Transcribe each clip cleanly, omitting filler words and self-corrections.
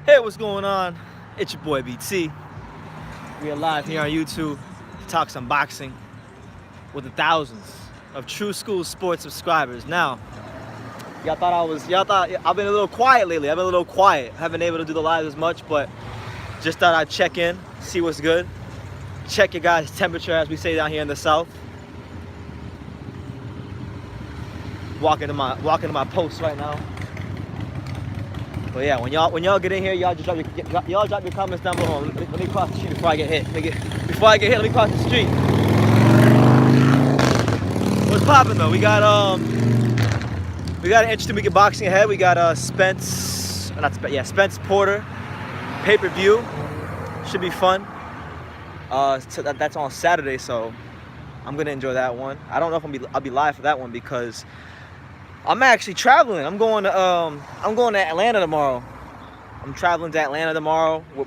Hey, what's going on? It's your boy BT. We are live here on YouTube to talk some boxing with the thousands of True School Sports subscribers. Now, y'all thought I've been a little quiet lately. I've been a little quiet. I haven't been able to do the lives as much, but just thought I'd check in, see what's good. Check your guys' temperature, as we say down here in the South. Walking to my post right now. But yeah, when y'all get in here, y'all drop your comments down below. Let me cross the street before I get hit. Let me cross the street. What's poppin' though? We got an interesting week of boxing ahead. We got Spence Porter pay-per-view. Should be fun. So that's on Saturday, so I'm gonna enjoy that one. I don't know if I'll be live for that one because I'm actually traveling. I'm going to Atlanta tomorrow. I'm traveling to Atlanta tomorrow with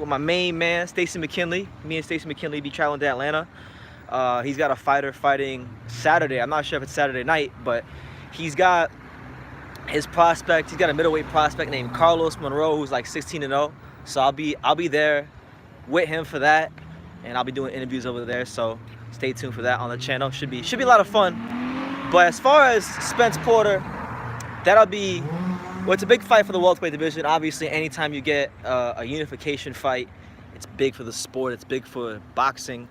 my main man, Stacey McKinley. Me and Stacey McKinley be traveling to Atlanta. He's got a fighter fighting Saturday. I'm not sure if it's Saturday night, but he's got his prospect. He's got a middleweight prospect named Carlos Monroe, who's like 16-0. So I'll be there with him for that, and I'll be doing interviews over there. So stay tuned for that on the channel. Should be a lot of fun. But as far as Spence Porter, it's a big fight for the welterweight division. Obviously, anytime you get a unification fight, it's big for the sport. It's big for boxing.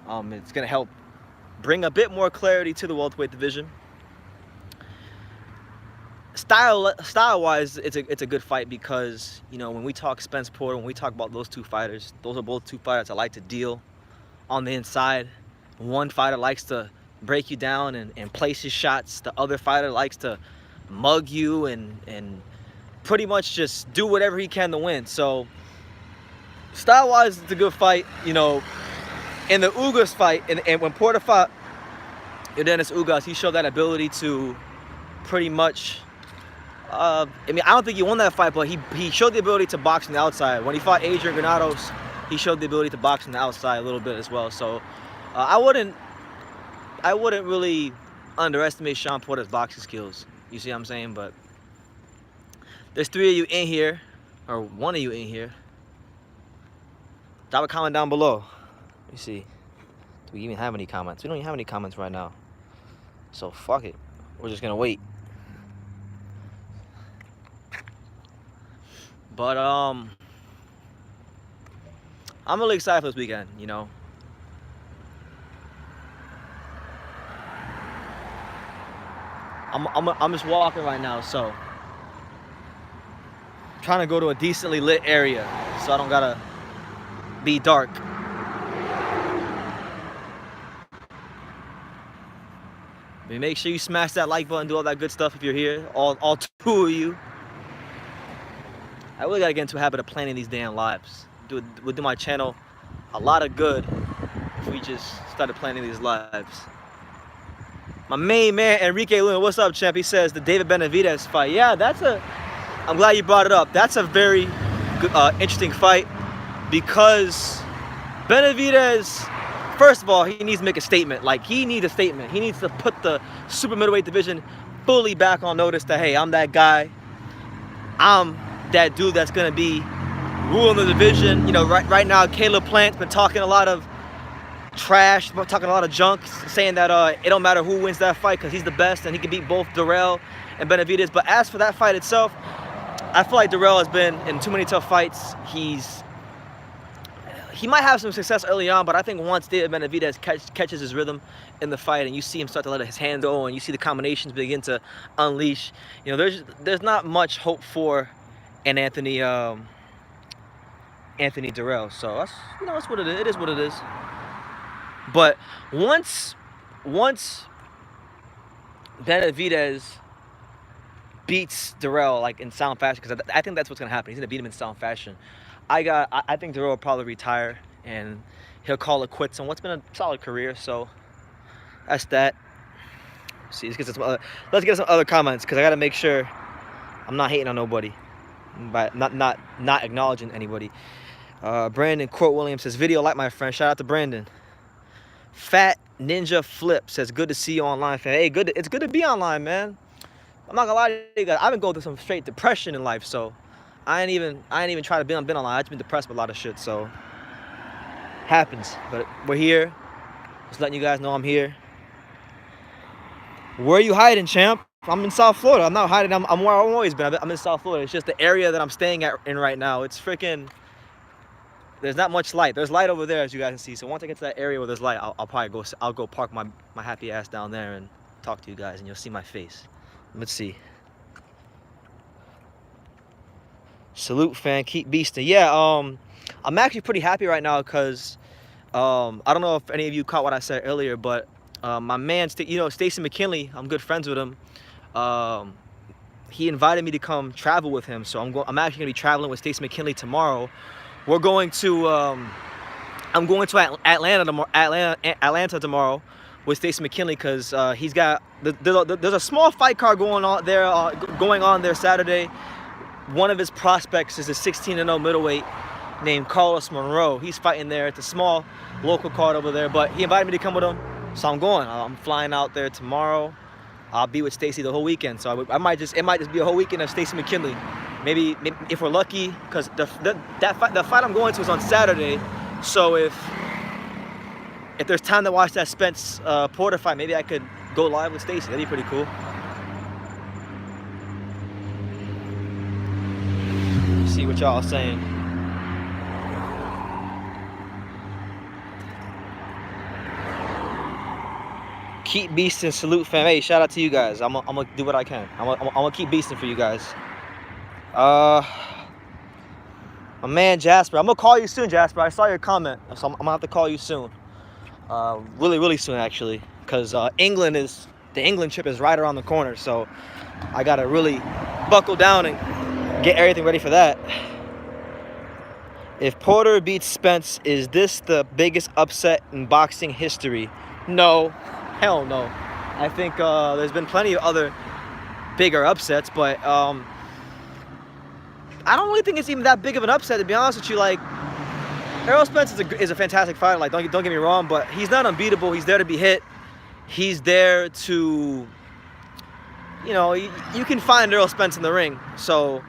It's going to help bring a bit more clarity to the welterweight division. Style-wise, it's a good fight because, you know, when we talk Spence Porter, when we talk about those two fighters, those are both two fighters that like to deal on the inside. One fighter likes to break you down and place his shots. The other fighter likes to mug you and pretty much just do whatever he can to win. So style-wise, it's a good fight. You know, in the Ugas fight, and when Porter fought Dennis Ugas, he showed that ability to pretty much I don't think he won that fight, but he showed the ability to box from the outside. When he fought Adrian Granados, he showed the ability to box from the outside a little bit as well. So I wouldn't really underestimate Shawn Porter's boxing skills. You see what I'm saying? But there's 3 of you in here, or 1 of you in here. Drop a comment down below. Let me see. Do we even have any comments? We don't even have any comments right now. So fuck it. We're just gonna wait. But I'm really excited for this weekend, you know. I'm just walking right now, so I'm trying to go to a decently lit area so I don't gotta be dark. But make sure you smash that like button, do all that good stuff if you're here, all 2 of you. I really gotta get into a habit of planning these damn lives. Would do my channel a lot of good if we just started planning these lives. My main man, Enrique Luna, what's up, champ? He says the David Benavidez fight. Yeah, I'm glad you brought it up. That's a very good, interesting fight because Benavidez, first of all, he needs to make a statement. Like, he needs a statement. He needs to put the super middleweight division fully back on notice that, hey, I'm that guy. I'm that dude that's going to be ruling the division. You know, right now, Caleb Plant's been talking a lot of trash, talking a lot of junk, saying that it don't matter who wins that fight because he's the best and he can beat both Darrell and Benavidez. But as for that fight itself, I feel like Darrell has been in too many tough fights. He might have some success early on, but I think once David Benavidez catches his rhythm in the fight and you see him start to let his hand go and you see the combinations begin to unleash, you know, there's not much hope for an Anthony Darrell. So that's, you know, that's what it is. It is what it is. But once Benavidez beats Darrell like in sound fashion, because I think that's what's gonna happen. He's gonna beat him in sound fashion. I think Darrell will probably retire and he'll call it quits on what's been a solid career. So that's that. Let's see, let's get some other comments because I gotta make sure I'm not hating on nobody, but not acknowledging anybody. Brandon Court Williams says, video like my friend. Shout out to Brandon. Fat Ninja Flip says, good to see you online, fam. Hey, it's good to be online, man. I'm not gonna lie to you guys, I've been going through some straight depression in life, so I ain't even try to be on online. I just been depressed with a lot of shit. So happens. But we're here. Just letting you guys know I'm here. Where are you hiding, champ? I'm in South Florida. I'm not hiding. I'm where I've always been. I'm in South Florida. It's just the area that I'm staying in right now. It's freaking. There's not much light. There's light over there, as you guys can see. So once I get to that area where there's light, I'll probably go. I'll go park my happy ass down there and talk to you guys, and you'll see my face. Let's see. Salute, fan. Keep beasting. Yeah. I'm actually pretty happy right now because I don't know if any of you caught what I said earlier, but my man, Stacey McKinley, I'm good friends with him. He invited me to come travel with him, so I'm actually gonna be traveling with Stacey McKinley tomorrow. We're going to I'm going to Atlanta tomorrow with Stacey McKinley because he's got there's a small fight card going on there Saturday. One of his prospects is a 16-0 middleweight named Carlos Monroe. He's fighting there. It's a small local card over there, but he invited me to come with him, so I'm going. I'm flying out there tomorrow. I'll be with Stacey the whole weekend, so it might just be a whole weekend of Stacey McKinley. Maybe if we're lucky, because the fight I'm going to is on Saturday. So if there's time to watch that Spence Porter fight, maybe I could go live with Stacey. That'd be pretty cool. See what y'all are saying. Keep beasting, salute fam. Hey, shout out to you guys. I'm gonna do what I can. I'm gonna keep beasting for you guys. My man Jasper, I'm gonna call you soon, Jasper. I saw your comment, so I'm gonna have to call you soon. Really soon actually, because the England trip is right around the corner, so I gotta really buckle down and get everything ready for that. If Porter beats Spence, is this the biggest upset in boxing history? No. Hell no. I think there's been plenty of other bigger upsets, but I don't really think it's even that big of an upset, to be honest with you. Like, Errol Spence is a fantastic fighter. Like, don't get me wrong, but he's not unbeatable. He's there to be hit. He's there to, you can find Errol Spence in the ring. So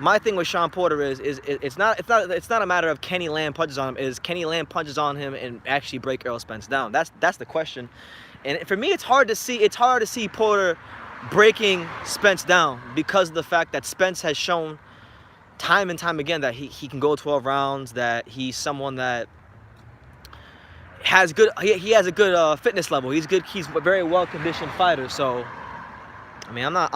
my thing with Shawn Porter is it's not a matter of can he land punches on him. Is can he land punches on him and actually break Errol Spence down? That's the question. And for me, it's hard to see Porter breaking Spence down because of the fact that Spence has shown time and time again that he can go 12 rounds, that he's someone that has good he has a good fitness level. He's a very well conditioned fighter. So I mean, I don't know.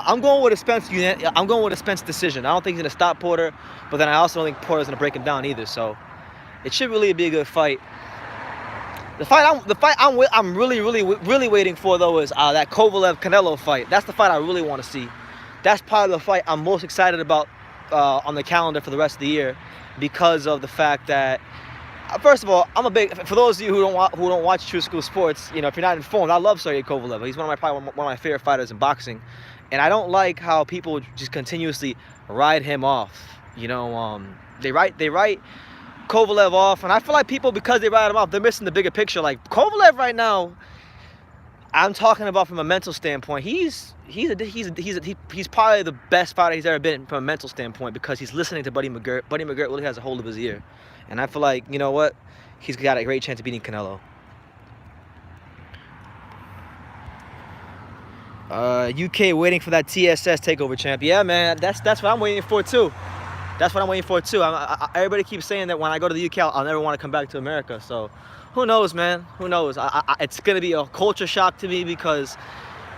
I'm going with a Spence decision. I don't think he's gonna stop Porter, but then I also don't think Porter's gonna break him down either. So it should really be a good fight. The fight I'm really waiting for though is that Kovalev-Canelo fight. That's the fight I really want to see. That's probably the fight I'm most excited about on the calendar for the rest of the year, because of the fact that first of all, for those of you who don't watch True School Sports, if you're not informed, I love Sergey Kovalev. He's probably one of my favorite fighters in boxing, and I don't like how people just continuously ride him off. They write Kovalev off, and I feel like people, because they write him off, they're missing the bigger picture. Like, Kovalev right now, I'm talking about from a mental standpoint. He's probably the best fighter he's ever been from a mental standpoint, because he's listening to Buddy McGirt. Buddy McGirt really has a hold of his ear, and I feel like, you know what, he's got a great chance of beating Canelo. UK waiting for that TSS takeover, champ. Yeah, man, that's what I'm waiting for too. That's what I'm waiting for too. Everybody keeps saying that when I go to the UK, I'll never want to come back to America. So who knows, man? Who knows? It's going to be a culture shock to me, because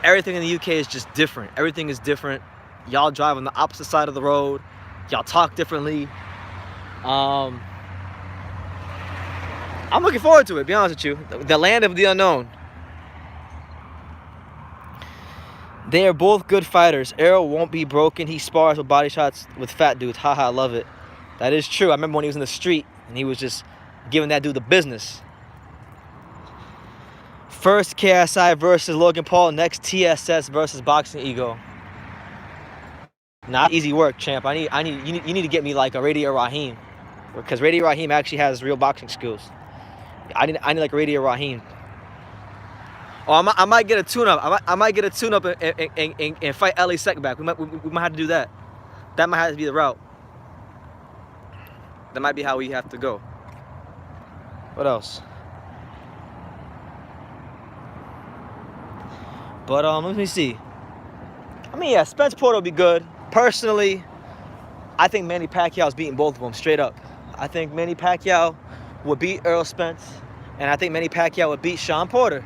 everything in the UK is just different. Everything is different. Y'all drive on the opposite side of the road. Y'all talk differently. I'm looking forward to it, to be honest with you. The land of the unknown. They are both good fighters. Errol won't be broken. He spars with body shots with fat dudes. Haha, I love it. That is true. I remember when he was in the street and he was just giving that dude the business. First KSI versus Logan Paul. Next TSS versus Boxing Ego. Not easy work, champ. You need to get me like a Radio Raheem, because Radio Raheem actually has real boxing skills. I need like Radio Raheem. Or I might get a tune-up. I might get a tune-up and fight Ellie Secback. We might have to do that. That might have to be the route. That might be how we have to go. What else? But let me see. I mean, yeah, Spence Porter will be good. Personally, I think Manny Pacquiao's beating both of them straight up. I think Manny Pacquiao would beat Errol Spence, and I think Manny Pacquiao would beat Shawn Porter.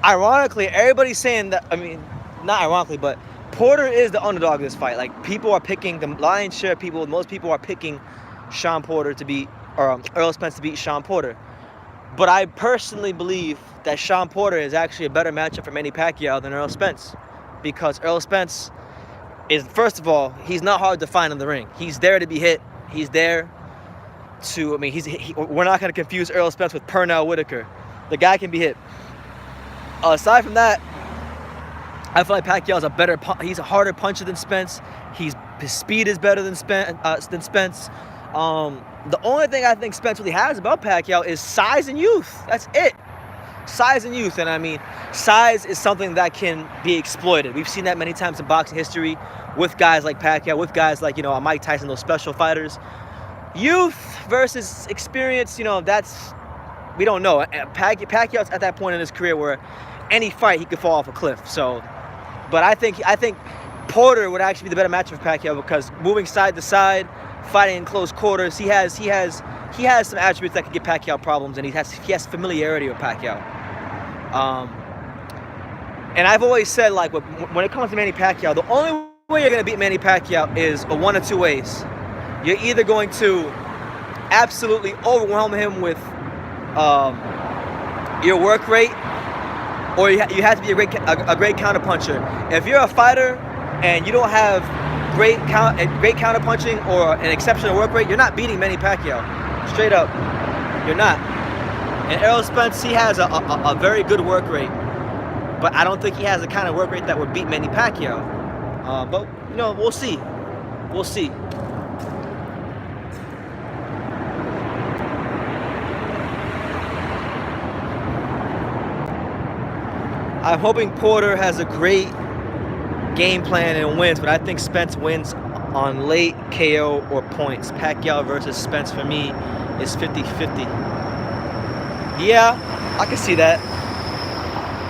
Ironically, everybody's saying that, I mean, not ironically, but Porter is the underdog of this fight. Like, people are picking, the lion's share of people, most people are picking Shawn Porter to beat, or Errol Spence to beat Shawn Porter. But I personally believe that Shawn Porter is actually a better matchup for Manny Pacquiao than Errol Spence. Because Errol Spence is, first of all, he's not hard to find in the ring. He's there to be hit. He's there to, I mean, we're not going to confuse Errol Spence with Pernell Whitaker. The guy can be hit. Aside from that, I feel like Pacquiao's he's a harder puncher than Spence. His speed is better than Spence. The only thing I think Spence really has about Pacquiao is size and youth. That's it. Size and youth. And I mean, size is something that can be exploited. We've seen that many times in boxing history with guys like Pacquiao, with guys like, Mike Tyson, those special fighters. Youth versus experience, we don't know. Pacquiao's at that point in his career where any fight he could fall off a cliff. So, but I think Porter would actually be the better matchup for Pacquiao because moving side to side, fighting in close quarters, he has some attributes that could give Pacquiao problems, and he has familiarity with Pacquiao. And I've always said, like, when it comes to Manny Pacquiao, the only way you're going to beat Manny Pacquiao is one of two ways. You're either going to absolutely overwhelm him with your work rate, or you have to be a great counter puncher. If you're a fighter and you don't have great counter punching or an exceptional work rate, you're not beating Manny Pacquiao. Straight up, you're not. And Errol Spence, he has a very good work rate, but I don't think he has the kind of work rate that would beat Manny Pacquiao. But we'll see. We'll see. I'm hoping Porter has a great game plan and wins, but I think Spence wins on late KO or points. Pacquiao versus Spence for me is 50-50. Yeah, I can see that.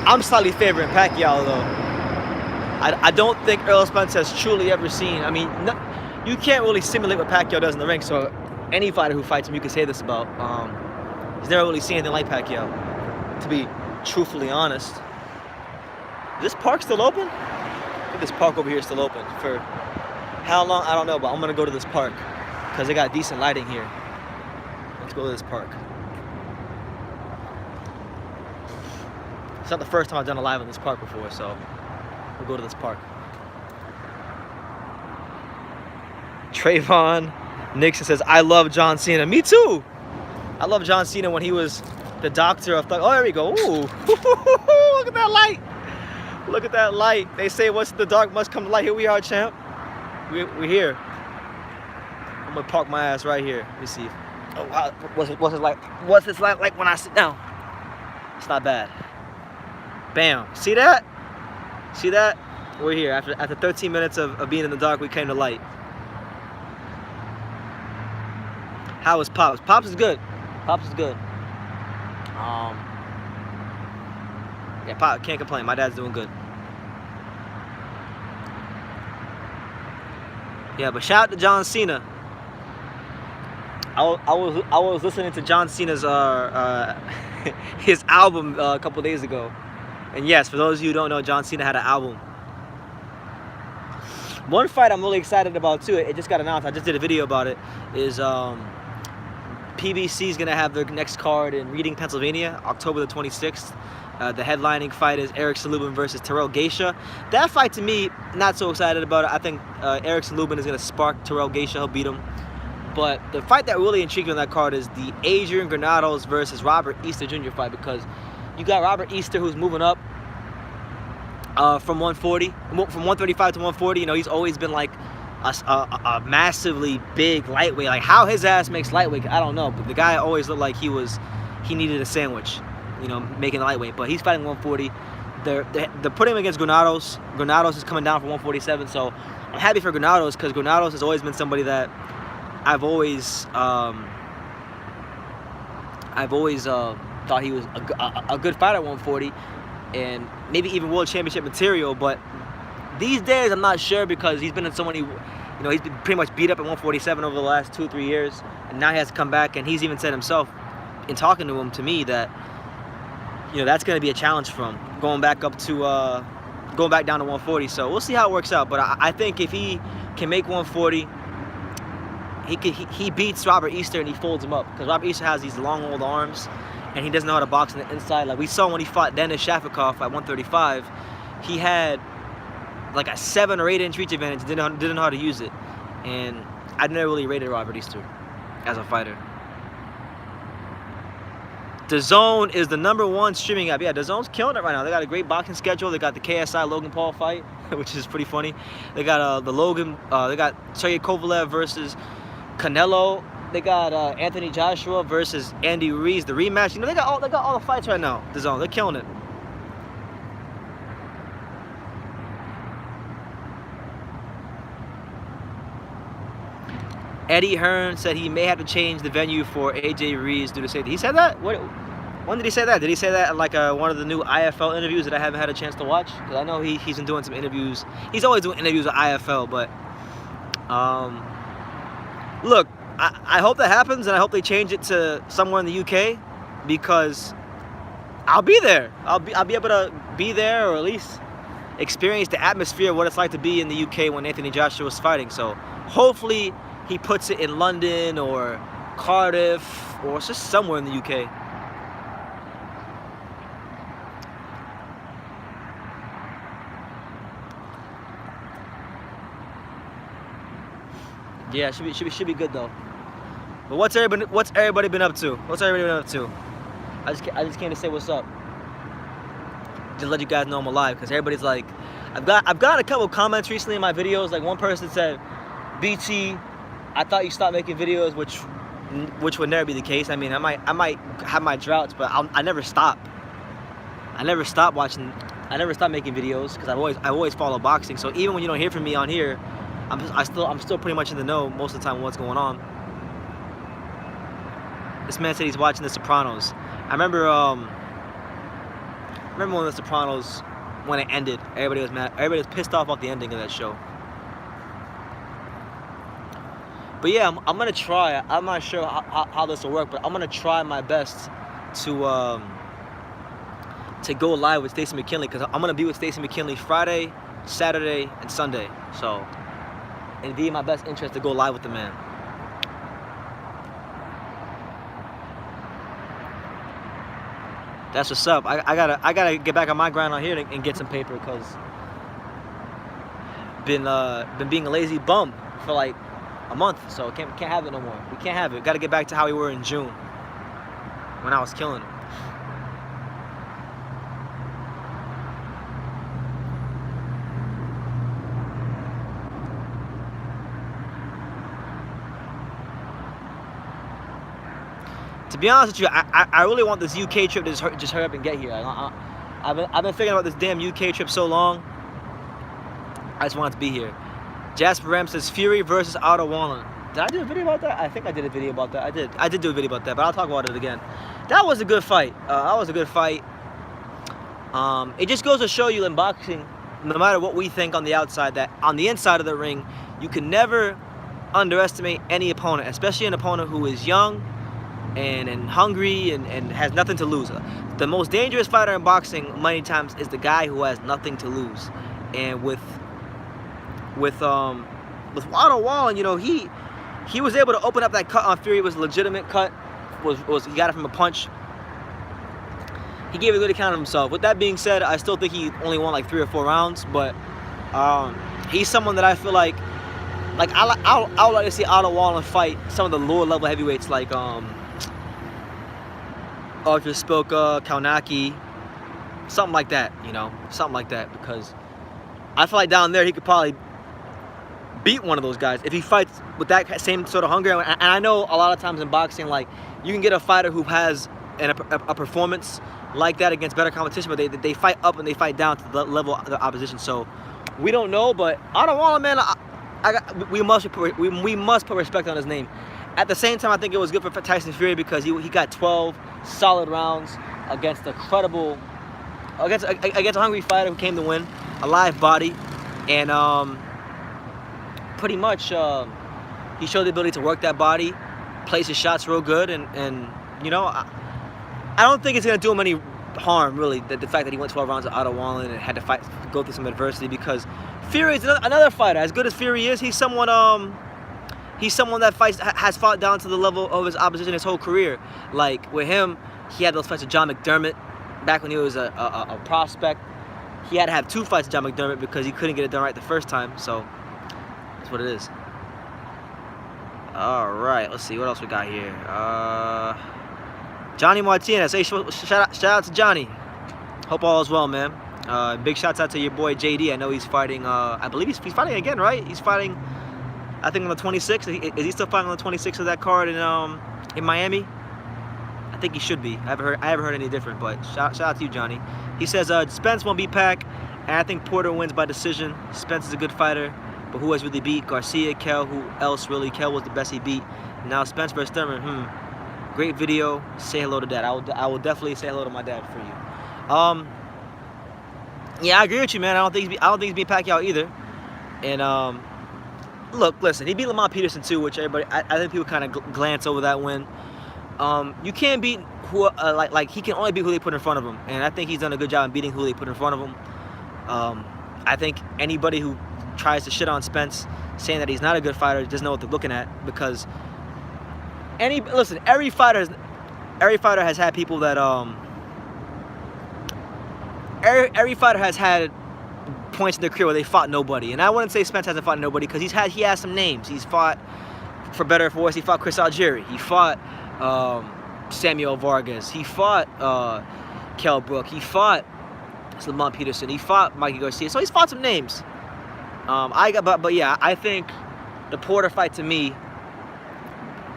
I'm slightly favoring Pacquiao though. I don't think Errol Spence has truly ever seen. I mean, you can't really simulate what Pacquiao does in the ring. So any fighter who fights him, you can say this about. He's never really seen anything like Pacquiao, to be truthfully honest. Is this park still open? I think this park over here is still open. For how long, I don't know, but I'm gonna go to this park because they got decent lighting here. Let's go to this park. It's not the first time I've done a live in this park before, so we'll go to this park. Trayvon Nixon says, I love John Cena. Me too. I love John Cena when he was the doctor of, oh, there we go. Ooh, look at that light. Look at that light. They say what's the dark must come to light. Here we are, champ. We're here. I'm gonna park my ass right here. Let me see. Oh wow, what's this light like when I sit down? It's not bad. Bam. See that? See that? We're here. After 13 minutes of being in the dark, we came to light. How is Pops? Pops is good. Pops is good. Yeah, Pop, can't complain. My dad's doing good. Yeah, but shout out to John Cena. I was listening to John Cena's his album a couple days ago, and yes, for those of you who don't know, John Cena had an album. One fight I'm really excited about too. It just got announced. I just did a video about it. Is PBC is gonna have their next card in Reading, Pennsylvania, October the 26th. The headlining fight is Eric Salubin versus Terrell Geisha. That fight, to me, not so excited about it. I think Eric Salubin is going to spark Terrell Geisha. He'll beat him. But the fight that really intrigued me on that card is the Adrian Granados versus Robert Easter Jr. fight, because you got Robert Easter, who's moving up from 135 to 140. He's always been like a massively big lightweight. Like, how his ass makes lightweight, I don't know. But the guy always looked like he needed a sandwich. you know, making the lightweight. But he's fighting 140. They're putting him against Granados. Granados is coming down from 147. So I'm happy for Granados, because Granados has always been somebody that I've always thought he was a good fighter at 140, and maybe even world championship material. But these days I'm not sure, because he's been in so many, you know, he's been pretty much beat up at 147 over the last 2-3 years, and now he has to come back. And he's even said himself in talking to him, to me, that, you know, that's going to be a challenge for him, going back up to going back down to 140. So we'll see how it works out. But I think if he can make 140, he beats Robert Easter and he folds him up, because Robert Easter has these long old arms and he doesn't know how to box on the inside. Like we saw when he fought Denis Shafikov at 135, he had like a 7 or 8 inch reach advantage, didn't know how to use it. And I never really rated Robert Easter as a fighter. DAZN is the #1 streaming app. Yeah, DAZN's killing it right now. They got a great boxing schedule. They got the KSI Logan Paul fight, which is pretty funny. They got the Logan, they got Sergey Kovalev versus Canelo. They got Anthony Joshua versus Andy Ruiz, the rematch. You know, they got all the fights right now. DAZN, they're killing it. Eddie Hearn said he may have to change the venue for AJ Ruiz due to safety. He said that? When did he say that? Did he say that at like one of the new IFL interviews that I haven't had a chance to watch? Because I know he's been doing some interviews. He's always doing interviews with IFL, but look, I hope that happens, and I hope they change it to somewhere in the UK, because I'll be there. I'll be able to be there, or at least experience the atmosphere of what it's like to be in the UK when Anthony Joshua was fighting. So hopefully he puts it in London or Cardiff, or just somewhere in the UK. Yeah, should be good though. But what's everybody been up to? What's everybody been up to? I just came to say what's up. Just let you guys know I'm alive, because everybody's like, I've got a couple comments recently in my videos. Like one person said, BT, I thought you stopped making videos, which would never be the case. I mean, I might have my droughts, but I never stop. I never stop watching. I never stop making videos, because I always follow boxing. So even when you don't hear from me on here, I'm still pretty much in the know most of the time what's going on. This man said he's watching The Sopranos. I remember when The Sopranos, when it ended, everybody was mad. Everybody was pissed off about the ending of that show. But yeah, I'm gonna try. I'm not sure how this will work, but I'm gonna try my best to go live with Stacey McKinley, because I'm gonna be with Stacey McKinley Friday, Saturday, and Sunday. So it'd be in my best interest to go live with the man. That's what's up. I gotta get back on my grind on here and get some paper, because been being a lazy bum for like a month, so can't have it no more. We can't have it. Got to get back to how we were in June, when I was killing it. To be honest with you, I really want this UK trip to just hurry up and get here. I've been thinking about this damn UK trip so long. I just want it to be here. Jasper Ram says Fury versus Otto Wallen. Did I do a video about that? I think I did a video about that. I did do a video about that, but I'll talk about it again. That was a good fight. That was a good fight. It just goes to show you in boxing, no matter what we think on the outside, that on the inside of the ring, you can never underestimate any opponent, especially an opponent who is young and hungry and has nothing to lose. The most dangerous fighter in boxing many times is the guy who has nothing to lose. And with Otto Wallen, you know, he was able to open up that cut on Fury. It was a legitimate cut. He got it from a punch. He gave a good account of himself. With that being said, I still think he only won like 3 or 4 rounds, but he's someone that I feel like I would like to see Otto Wallen fight some of the lower level heavyweights, like Arthur Spilka, Kaunaki, something like that, you know, something like that, because I feel like down there he could probably beat one of those guys if he fights with that same sort of hunger. And I know a lot of times in boxing, like, you can get a fighter who has a performance like that against better competition, but they fight up and they fight down to the level of the opposition. So we don't know, but Adewale, man, we must put respect on his name. At the same time, I think it was good for Tyson Fury because he got 12 solid rounds against a credible, against a hungry fighter who came to win, a live body, and pretty much he showed the ability to work that body, place his shots real good, and you know, I don't think it's gonna do him any harm really, the fact that he went 12 rounds of Adewale and had to go through some adversity, because Fury is another fighter. As good as Fury is, he's someone that has fought down to the level of his opposition his whole career. Like with him, he had those fights with John McDermott back when he was a prospect. He had to have 2 fights with John McDermott because he couldn't get it done right the first time. So that's what it is. All right, let's see what else we got here. Johnny Martinez. Hey, shout out to Johnny. Hope all is well, man. Big shouts out to your boy JD. I know he's fighting. I believe he's fighting again, right? He's fighting, I think, on the 26th. Is he still fighting on the 26th of that card in Miami? I think he should be. I haven't heard any different. But shout out to you, Johnny. He says Spence won't beat Pac, and I think Porter wins by decision. Spence is a good fighter, but who has really beat Garcia, Kell? Who else really? Kell was the best he beat. Now Spence versus Thurman. Great video. Say hello to Dad. I will definitely say hello to my dad for you. Yeah, I agree with you, man. I don't think he's beat Pacquiao either. And look, listen, he beat Lamont Peterson too, which everybody, I think people kind of glance over that win. You can't beat who like he can only beat who they put in front of him, and I think he's done a good job in beating who they put in front of him. I think anybody who tries to shit on Spence, saying that he's not a good fighter, doesn't know what they're looking at, because every fighter has had people that every fighter has had points in their career where they fought nobody, and I wouldn't say Spence hasn't fought nobody, because he has some names. He's fought, for better or for worse, he fought Chris Algieri, he fought Samuel Vargas, he fought Kell Brook, he fought Lamont Peterson, he fought Mikey Garcia, so he's fought some names. But yeah, I think the Porter fight, to me,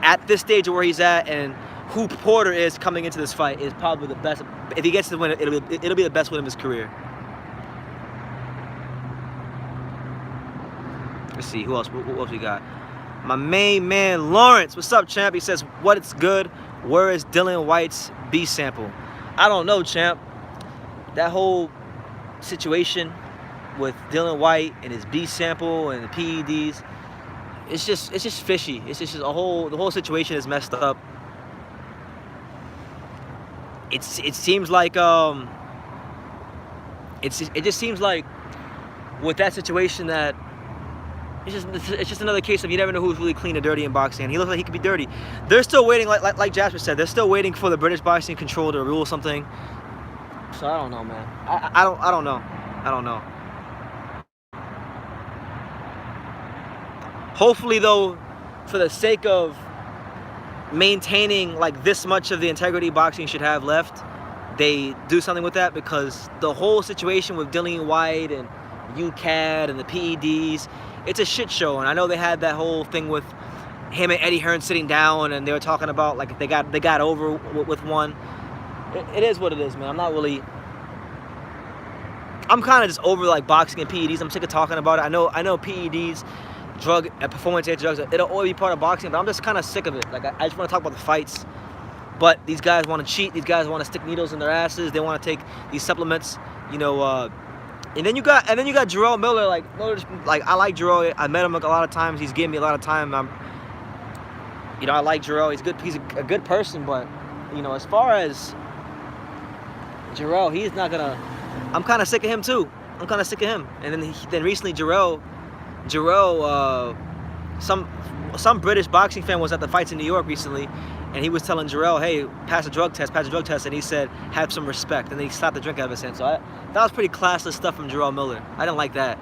at this stage of where he's at and who Porter is coming into this fight, is probably the best. If he gets to win, it'll be the best win of his career. Let's see, who else? What else we got? My main man Lawrence. What's up, champ? He says, "What's good? Where is Dylan White's B sample?" I don't know, champ. That whole situation with Dylan White and his B sample and the PEDs, it's just fishy. It's just the whole situation is messed up. It seems like it just seems like with that situation that it's just another case of you never know who's really clean or dirty in boxing. And he looks like he could be dirty. They're still waiting, like Jasper said, they're still waiting for the British Boxing Control to rule something. So I don't know, man. I don't know. Hopefully, though, for the sake of maintaining like this much of the integrity boxing should have left, they do something with that, because the whole situation with Dillian White and UCAD and the PEDs, it's a shit show. And I know they had that whole thing with him and Eddie Hearn sitting down, and they were talking about like they got over with one. It is what it is, man. I'm kind of just over like boxing and PEDs. I'm sick of talking about it. I know PEDs, performance enhancing drugs, it'll always be part of boxing, but I'm just kind of sick of it. Like I just want to talk about the fights. But these guys want to cheat. These guys want to stick needles in their asses. They want to take these supplements, you know. And then you got Jarrell Miller. Like I like Jarrell. I met him a lot of times. He's given me a lot of time. I like Jarrell. He's good. He's a good person. But as far as Jarrell, he's not gonna. I'm kind of sick of him too. I'm kind of sick of him. And then recently Jarrell, some British boxing fan was at the fights in New York recently, and he was telling Jarrell, "Hey, pass a drug test," and he said, "Have some respect," and then he slapped the drink out of his hand. So that was pretty classless stuff from Jarrell Miller. I didn't like that.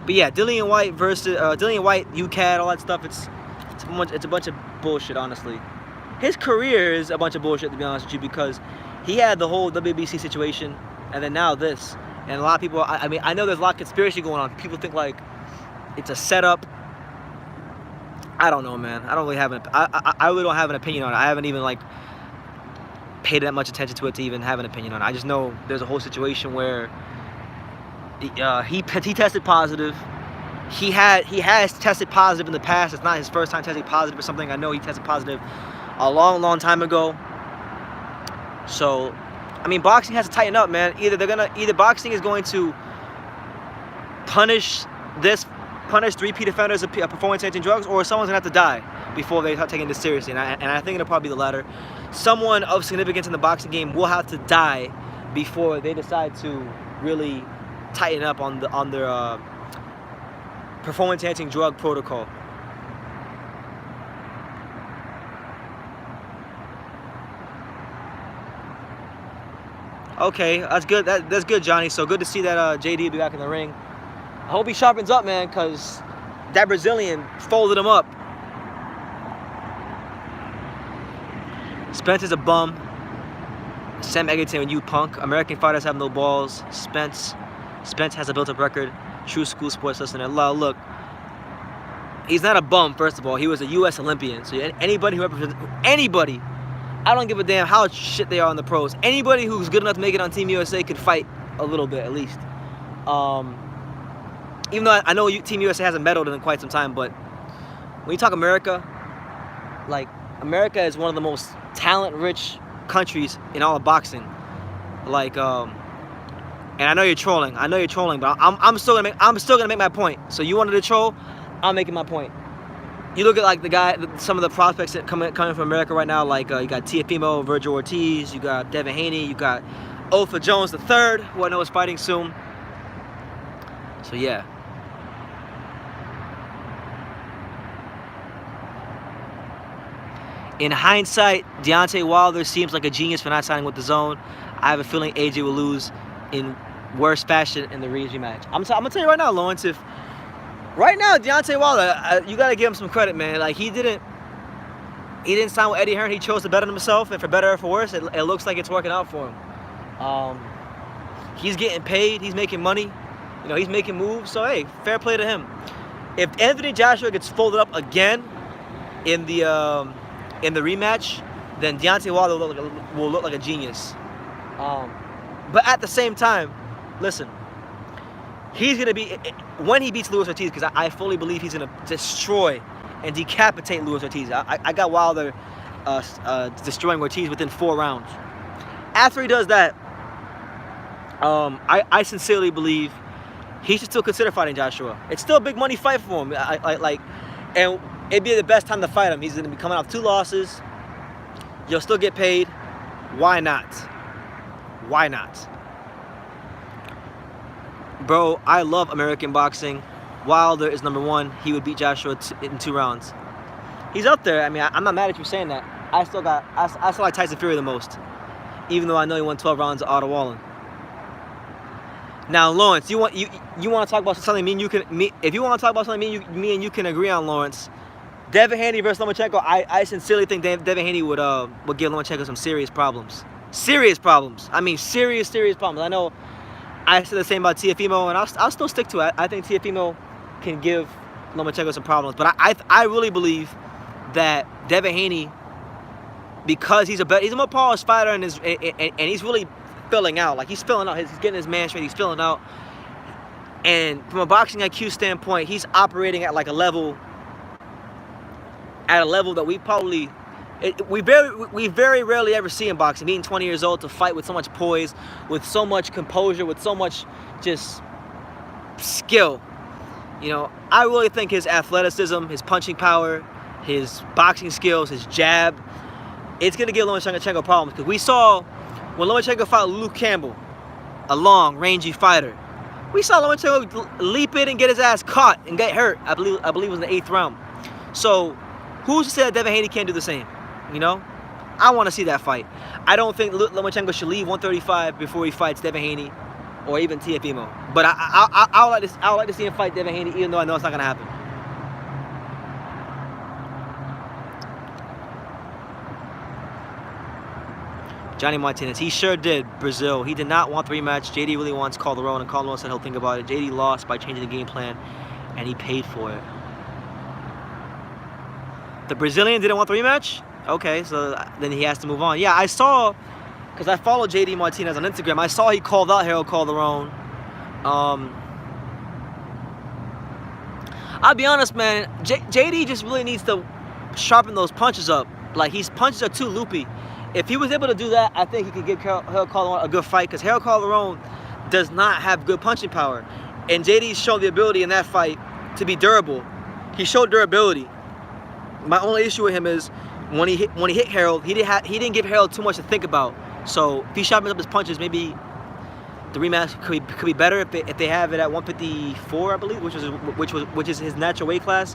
But yeah, Dillian White, UCAD, all that stuff. It's a bunch of bullshit, honestly. His career is a bunch of bullshit, to be honest with you, because he had the whole WBC situation, and then now this. And a lot of people, I know there's a lot of conspiracy going on. People think like it's a setup, I don't know, man. I don't really have I really don't have an opinion on it. I haven't even like paid that much attention to it to even have an opinion on it. I just know there's a whole situation where he tested positive. He has tested positive in the past. It's not his first time testing positive or something. I know he tested positive a long time ago. So, I mean, boxing has to tighten up, man. Either boxing is going to punish repeat offenders of performance-enhancing drugs, or someone's gonna have to die before they start taking this seriously. And I think it'll probably be the latter. Someone of significance in the boxing game will have to die before they decide to really tighten up on their performance-enhancing drug protocol. Okay, that's good. That's good, Johnny. So good to see that JD be back in the ring. I hope he sharpens up, man, because that Brazilian folded him up. Spence is a bum. Sam Egerton, you punk. American fighters have no balls. Spence has a built-up record. True school sports listener. Look, he's not a bum, first of all. He was a U.S. Olympian. So anybody who represents anybody, I don't give a damn how shit they are in the pros. Anybody who's good enough to make it on Team USA could fight a little bit, at least. Even though I know Team USA hasn't medaled in quite some time, but when you talk America, like, America is one of the most talent-rich countries in all of boxing. Like, and I know you're trolling. But I'm still gonna make my point. So you wanted to troll, I'm making my point. You look at like some of the prospects that coming from America right now. Like you got Teofimo, Virgil Ortiz, you got Devin Haney, you got Otha Jones III, who I know is fighting soon. So yeah. In hindsight, Deontay Wilder seems like a genius for not signing with the Zone. I have a feeling AJ will lose in worse fashion in the rematch. I'm gonna tell you right now, Lawrence. If right now Deontay Wilder, you gotta give him some credit, man. Like he didn't sign with Eddie Hearn. He chose to bet on himself, and for better or for worse, it looks like it's working out for him. He's getting paid. He's making money. You know, he's making moves. So hey, fair play to him. If Anthony Joshua gets folded up again in the rematch, then Deontay Wilder will look like a genius. But at the same time, listen, he's going to be, when he beats Luis Ortiz, because I fully believe he's going to destroy and decapitate Luis Ortiz. I got Wilder destroying Ortiz within 4 rounds. After he does that, I sincerely believe he should still consider fighting Joshua. It's still a big money fight for him. And it'd be the best time to fight him. He's going to be coming off 2 losses. You'll still get paid. Why not? Why not? Bro, I love American boxing. Wilder is #1. He would beat Joshua in 2 rounds. He's up there. I mean, I'm not mad at you saying that. I still like Tyson Fury the most, even though I know he won 12 rounds of Otto Wallin. Now, Lawrence, you want to talk about something if you want to talk about something me and you can agree on, Lawrence. Devin Haney versus Lomachenko. I sincerely think Devin Haney would give Lomachenko some serious problems. Serious problems. I mean, serious problems. I know I said the same about Teofimo, and I'll still stick to it. I think Teofimo can give Lomachenko some problems, but I really believe that Devin Haney, because he's a more polished fighter and he's really filling out. Like he's filling out. He's getting his man straight. He's filling out. And from a boxing IQ standpoint, he's operating at like a level that we very rarely ever see in boxing. Being 20 years old, to fight with so much poise, with so much composure, with so much just skill. You know, I really think his athleticism, his punching power, his boxing skills, his jab, it's going to give Lomachenko problems. Because we saw when Lomachenko fought Luke Campbell, a long, rangy fighter, we saw Lomachenko leap in and get his ass caught and get hurt. I believe it was in the 8th round. So who's to say that Devin Haney can't do the same? You know, I want to see that fight. I don't think Lomachenko should leave 135 before he fights Devin Haney or even Teofimo. But I would like to see him fight Devin Haney, even though I know it's not gonna happen. Johnny Martinez, he sure did. Brazil, he did not want the rematch. JD really wants Calderon, and Calderon said he'll think about it. JD lost by changing the game plan, and he paid for it. The Brazilian didn't want the rematch? Okay, so then he has to move on. Yeah, I saw, because I follow JD Martinez on Instagram, I saw he called out Errol Calderon. I'll be honest, man, JD just really needs to sharpen those punches up. Like, his punches are too loopy. If he was able to do that, I think he could give Errol Calderon a good fight, because Errol Calderon does not have good punching power. And JD showed the ability in that fight to be durable. He showed durability. My only issue with him is when he hit Harold, he didn't give Harold too much to think about. So if he sharpens up his punches, maybe the rematch could be better if they have it at 154, I believe, which is his natural weight class.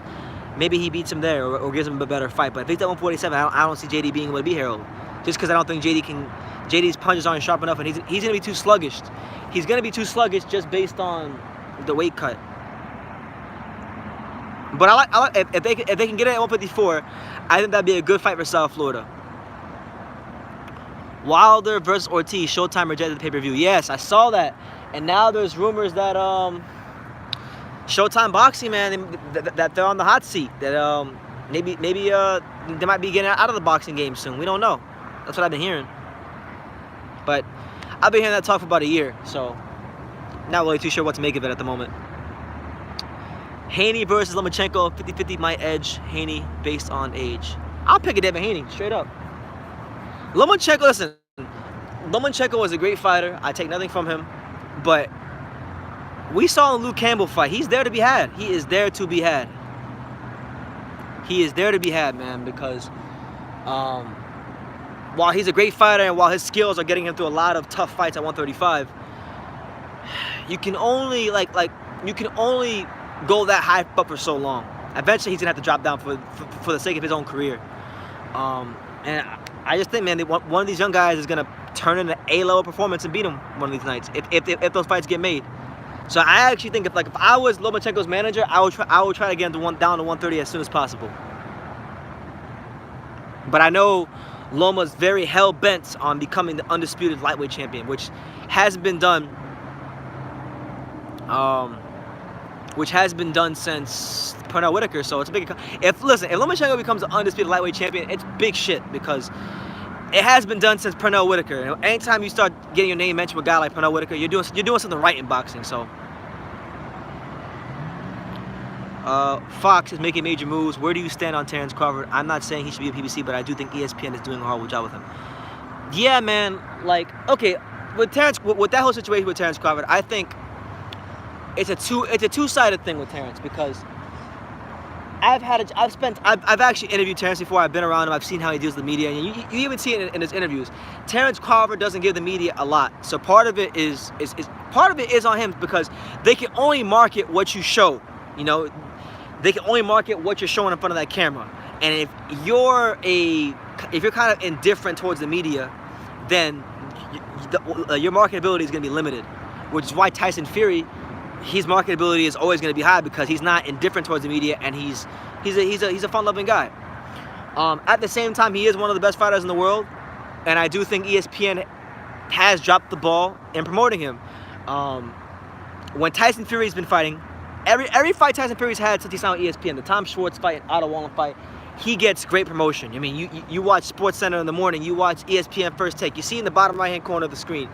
Maybe he beats him there or gives him a better fight. But if he's at 147, I don't see JD being able to beat Harold, just because I don't think JD's punches aren't sharp enough, and he's gonna be too sluggish. He's gonna be too sluggish just based on the weight cut. But I like if they can get it at 154, I think that'd be a good fight for South Florida. Wilder versus Ortiz, Showtime rejected the pay-per-view. Yes, I saw that, and now there's rumors that Showtime Boxing, man, that they're on the hot seat. That maybe they might be getting out of the boxing game soon. We don't know. That's what I've been hearing. But I've been hearing that talk for about a year, so not really too sure what to make of it at the moment. Haney versus Lomachenko, 50-50 might edge Haney based on age. I'll pick a Devin Haney, straight up. Lomachenko, listen, Lomachenko was a great fighter. I take nothing from him, but we saw Luke Campbell fight. He's there to be had. He is there to be had. He is there to be had, man, because while he's a great fighter and while his skills are getting him through a lot of tough fights at 135, you can only you can only go that high up for so long. Eventually, he's gonna have to drop down for the sake of his own career. And I just think, man, one of these young guys is gonna turn in an A-level performance and beat him one of these nights if those fights get made. So I actually think if I was Lomachenko's manager, I would try to get him down to 130 as soon as possible. But I know Loma's very hell-bent on becoming the undisputed lightweight champion, which hasn't been done. Which has been done since Pernell Whitaker, so it's a big. If Lomachenko becomes the undisputed lightweight champion, it's big shit, because it has been done since Pernell Whitaker. And anytime you start getting your name mentioned with a guy like Pernell Whitaker, you're doing something right in boxing. So Fox is making major moves. Where do you stand on Terrence Crawford? I'm not saying he should be a PBC, but I do think ESPN is doing a horrible job with him. Yeah, man. Like, okay, with that whole situation with Terrence Crawford, I think it's a two-sided thing with Terrence, because I've actually interviewed Terrence before. I've been around him. I've seen how he deals with the media, and you even see it in his interviews. Terrence Crawford doesn't give the media a lot, so part of it is on him, because they can only market what you show. You know, they can only market what you're showing in front of that camera. And if you're kind of indifferent towards the media, then your marketability is going to be limited, which is why Tyson Fury, his marketability is always going to be high, because he's not indifferent towards the media, and he's a fun-loving guy. At the same time, he is one of the best fighters in the world, and I do think ESPN has dropped the ball in promoting him. When Tyson Fury's been fighting, every fight Tyson Fury's had since he signed with ESPN, the Tom Schwartz fight, Otto Wallen fight, he gets great promotion. I mean, you watch SportsCenter in the morning, you watch ESPN First Take, you see in the bottom right-hand corner of the screen,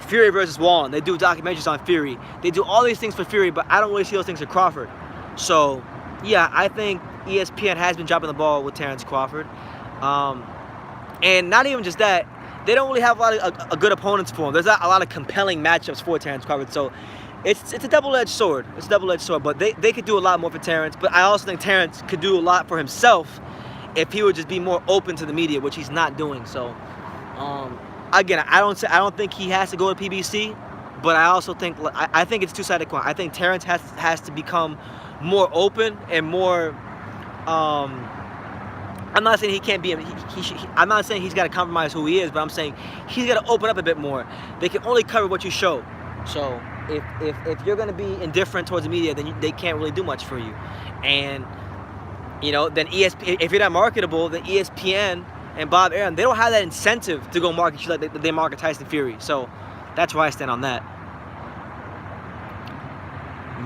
Fury versus Wallen. They do documentaries on Fury. They do all these things for Fury, but I don't really see those things for Crawford. So, yeah, I think ESPN has been dropping the ball with Terrence Crawford. And not even just that, they don't really have a lot of good opponents for him. There's not a lot of compelling matchups for Terrence Crawford. So, it's a double-edged sword. It's a double-edged sword. But they could do a lot more for Terrence. But I also think Terrence could do a lot for himself if he would just be more open to the media, which he's not doing. So, again, I don't think he has to go to PBC, but I also think I think it's two-sided coin. I think Terrence has to become more open and more. I'm not saying he can't be. I'm not saying he's got to compromise who he is, but I'm saying he's got to open up a bit more. They can only cover what you show. So if you're going to be indifferent towards the media, then they can't really do much for you. And then if you're not marketable, then ESPN and Bob Arum, they don't have that incentive to go market you like they market Tyson Fury. So that's where I stand on that.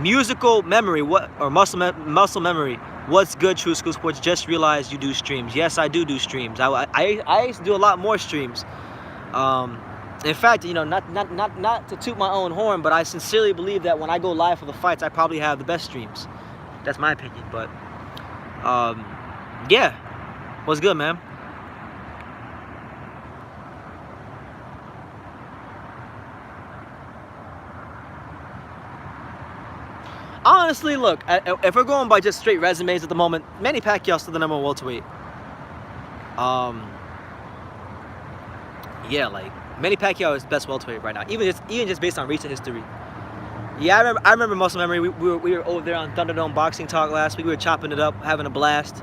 Musical memory, muscle memory. What's good, True School Sports? Just realized you do streams. Yes, I do streams. I used to do a lot more streams. In fact, you know, not to toot my own horn, but I sincerely believe that when I go live for the fights, I probably have the best streams. That's my opinion. But yeah, what's good, man? Honestly, look, if we're going by just straight resumes at the moment, Manny Pacquiao's still the #1 welterweight. Yeah, like Manny Pacquiao is the best welterweight right now, even just based on recent history. Yeah, I remember muscle memory. We were over there on Thunderdome Boxing Talk last week. We were chopping it up, having a blast.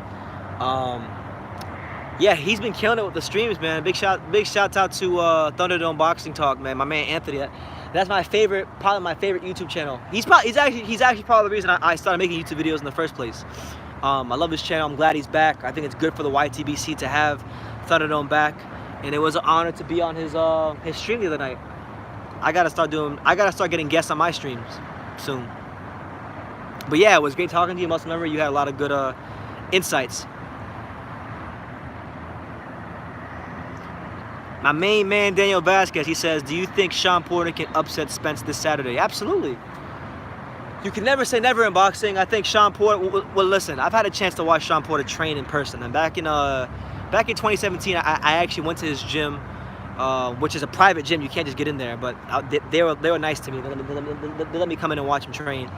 Yeah, he's been killing it with the streams, man. Big shout out to Thunderdome Boxing Talk, man. My man Anthony. That's my favorite, probably my favorite YouTube channel. He's actually probably the reason I started making YouTube videos in the first place. I love his channel. I'm glad he's back. I think it's good for the YTBC to have Thunderdome back, and it was an honor to be on his stream the other night. I gotta start getting guests on my streams soon. But yeah, it was great talking to you, muscle memory. You had a lot of good insights. My main man, Daniel Vasquez, he says, do you think Shawn Porter can upset Spence this Saturday? Absolutely. You can never say never in boxing. I think Shawn Porter, well, listen, I've had a chance to watch Shawn Porter train in person. And back in 2017, I actually went to his gym, which is a private gym. You can't just get in there. But they were nice to me. They let me come in and watch him train.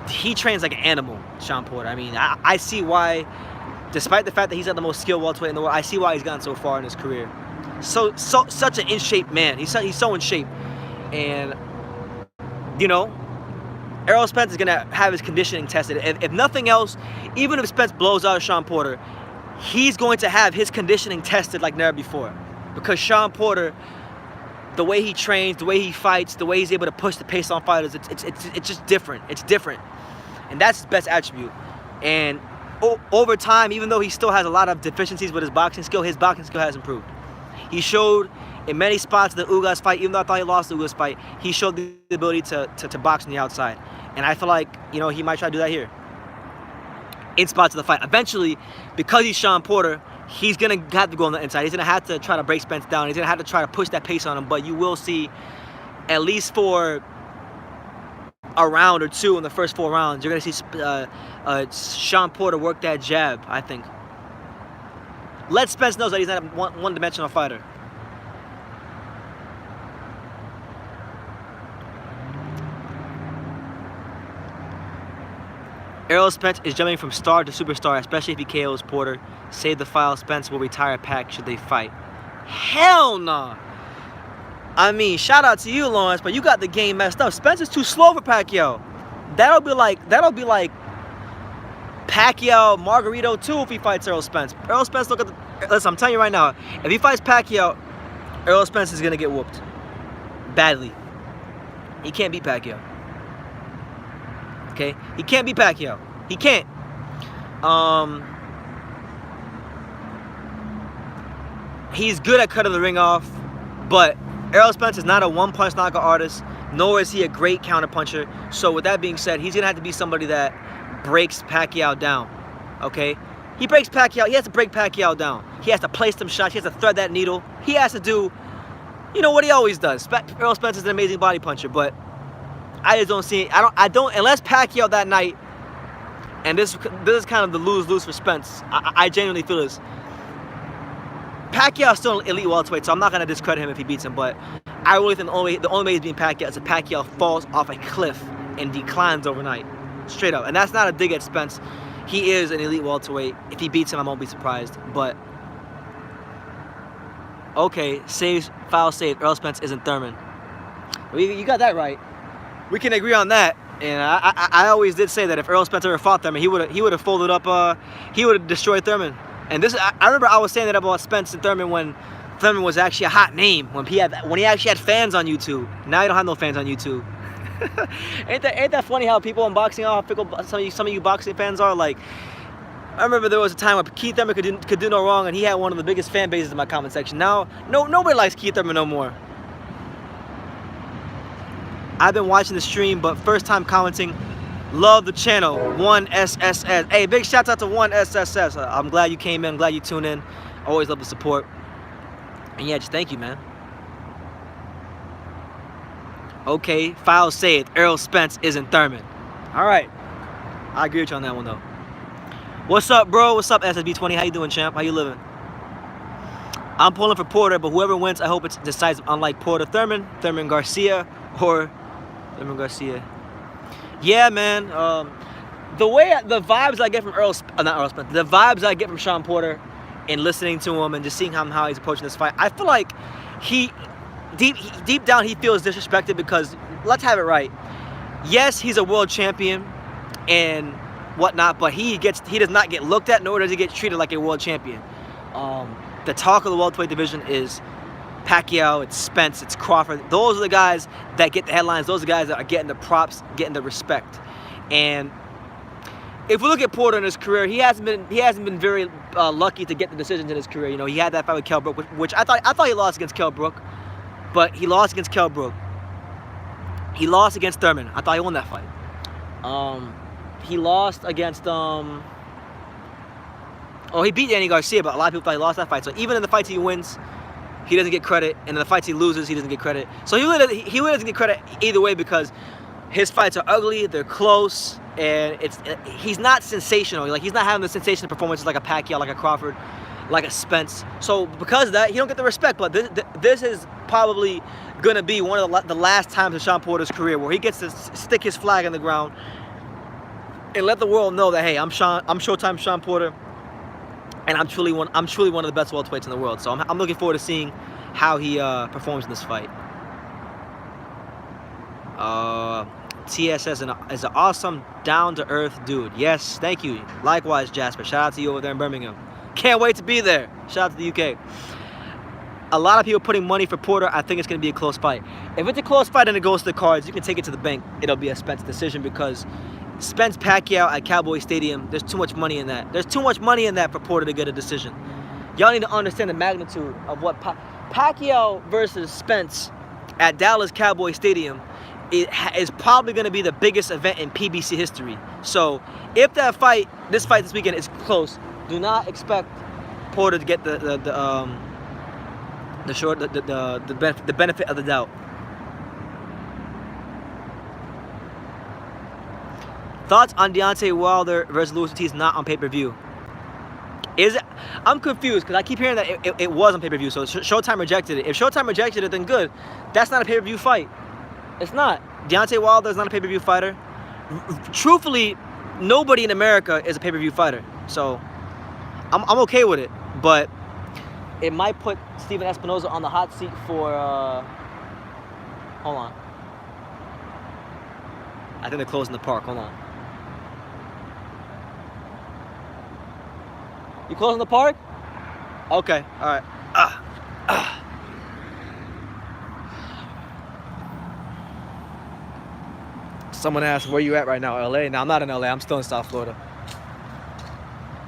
He trains like an animal, Shawn Porter. I mean, I see why, despite the fact that he's not the most skilled welterweight in the world, I see why he's gotten so far in his career. Such an in shape man. He's so in shape, and you know, Errol Spence is gonna have his conditioning tested. If nothing else, even if Spence blows out Shawn Porter, he's going to have his conditioning tested like never before, because Shawn Porter, the way he trains, the way he fights, the way he's able to push the pace on fighters, it's just different. It's different, and that's his best attribute. And over time, even though he still has a lot of deficiencies with his boxing skill has improved. He showed in many spots in the Ugas fight, even though I thought he lost the Ugas fight, he showed the ability to box on the outside. And I feel like, you know, he might try to do that here in spots of the fight. Eventually, because he's Shawn Porter, he's going to have to go on the inside. He's going to have to try to break Spence down. He's going to have to try to push that pace on him. But you will see, at least for a round or two in the first 4 rounds, you're going to see Shawn Porter work that jab, I think. Let Spence know that he's not a one-dimensional fighter. Errol Spence is jumping from star to superstar, especially if he KOs Porter. Save the file. Spence will retire Pac should they fight. Hell nah. I mean, shout out to you, Lawrence, but you got the game messed up. Spence is too slow for Pacquiao. That'll be like Pacquiao Margarito too if he fights Errol Spence. Errol Spence, listen, I'm telling you right now, if he fights Pacquiao, Errol Spence is gonna get whooped badly. He can't beat Pacquiao. Okay, he can't beat Pacquiao. He can't. He's good at cutting the ring off, but Errol Spence is not a one-punch knockout artist, nor is he a great counterpuncher. So with that being said, he's gonna have to be somebody that breaks Pacquiao down, okay? He breaks Pacquiao, he has to break Pacquiao down. He has to place some shots, he has to thread that needle. He has to do, you know, what he always does. Errol Spence is an amazing body puncher, but I just don't see, I don't, unless Pacquiao that night, and this is kind of the lose-lose for Spence. I genuinely feel this. Pacquiao is still an elite welterweight, so I'm not going to discredit him if he beats him, but I really think the only way he's beating Pacquiao is if Pacquiao falls off a cliff and declines overnight. Straight up. And that's not a dig at Spence. He is an elite welterweight. If he beats him, I won't be surprised. But, okay, foul saved. Errol Spence isn't Thurman. You got that right. We can agree on that. And I always did say that if Errol Spence ever fought Thurman, he would have folded up, he would have destroyed Thurman. And this, I remember I was saying that about Spence and Thurman when Thurman was actually a hot name, when he actually had fans on YouTube. Now he don't have no fans on YouTube. ain't that funny how people in boxing, how fickle some of you boxing fans are? Like, I remember there was a time when Keith Thurman could do no wrong, and he had one of the biggest fan bases in my comment section. Now, nobody likes Keith Thurman no more. I've been watching the stream, but first time commenting. Love the channel. 1SSS. Hey, big shout out to 1SSS. I'm glad you came in. I'm glad you tuned in. Always love the support. And yeah, just thank you, man. Okay, files say it. Errol Spence isn't Thurman. All right. I agree with you on that one, though. What's up, bro? What's up, SSB20? How you doing, champ? How you living? I'm pulling for Porter, but whoever wins, I hope it's decisive. Unlike Porter, Thurman Garcia, or Thurman Garcia. Yeah, man. The vibes I get from not Errol Spence, the vibes I get from Shawn Porter, and listening to him and just seeing how he's approaching this fight, I feel like deep down he feels disrespected because, let's have it right. Yes, he's a world champion and whatnot, but he does not get looked at, nor does he get treated like a world champion. The talk of the welterweight division is Pacquiao, it's Spence, it's Crawford. Those are the guys that get the headlines. Those are the guys that are getting the props, getting the respect. And if we look at Porter in his career, he hasn't been very lucky to get the decisions in his career. You know, he had that fight with Kell Brook, which I thought he lost against Kell Brook, but he lost against Kell Brook. He lost against Thurman. I thought he won that fight. He lost against he beat Danny Garcia, but a lot of people thought he lost that fight. So even in the fights he wins, he doesn't get credit, and in the fights he loses, he doesn't get credit. So he really doesn't get credit either way because his fights are ugly, they're close, and he's not sensational. Like, he's not having the sensational performances like a Pacquiao, like a Crawford, like a Spence. So because of that, he don't get the respect. But this is probably gonna be one of the last times in Shawn Porter's career where he gets to stick his flag in the ground and let the world know that, hey, I'm Showtime Shawn Porter, and I'm truly one of the best welterweights in the world. So I'm looking forward to seeing how he performs in this fight. TS is an awesome, down-to-earth dude. Yes, thank you. Likewise, Jasper. Shout out to you over there in Birmingham. Can't wait to be there. Shout out to the UK. A lot of people putting money for Porter. I think it's going to be a close fight. If it's a close fight and it goes to the cards, you can take it to the bank. It'll be a Spence decision because Spence Pacquiao at Cowboy Stadium, there's too much money in that. There's too much money in that for Porter to get a decision. Y'all need to understand the magnitude of what Pacquiao versus Spence at Dallas Cowboy Stadium is probably going to be the biggest event in PBC history. So if this fight this weekend is close, do not expect Porter to get the benefit of the doubt. Thoughts on Deontay Wilder versus Louis Ortiz not on pay-per-view? Is it? I'm confused because I keep hearing that it was on pay-per-view, so Showtime rejected it. If Showtime rejected it, then good. That's not a pay-per-view fight. It's not. Deontay Wilder is not a pay-per-view fighter. Truthfully, nobody in America is a pay-per-view fighter. So I'm okay with it, but it might put Steven Espinoza on the hot seat for hold on. I think they're closing the park. Hold on. You closing the park? Okay, all right. Someone asked, where you at right now? LA? No, I'm not in LA. I'm still in South Florida.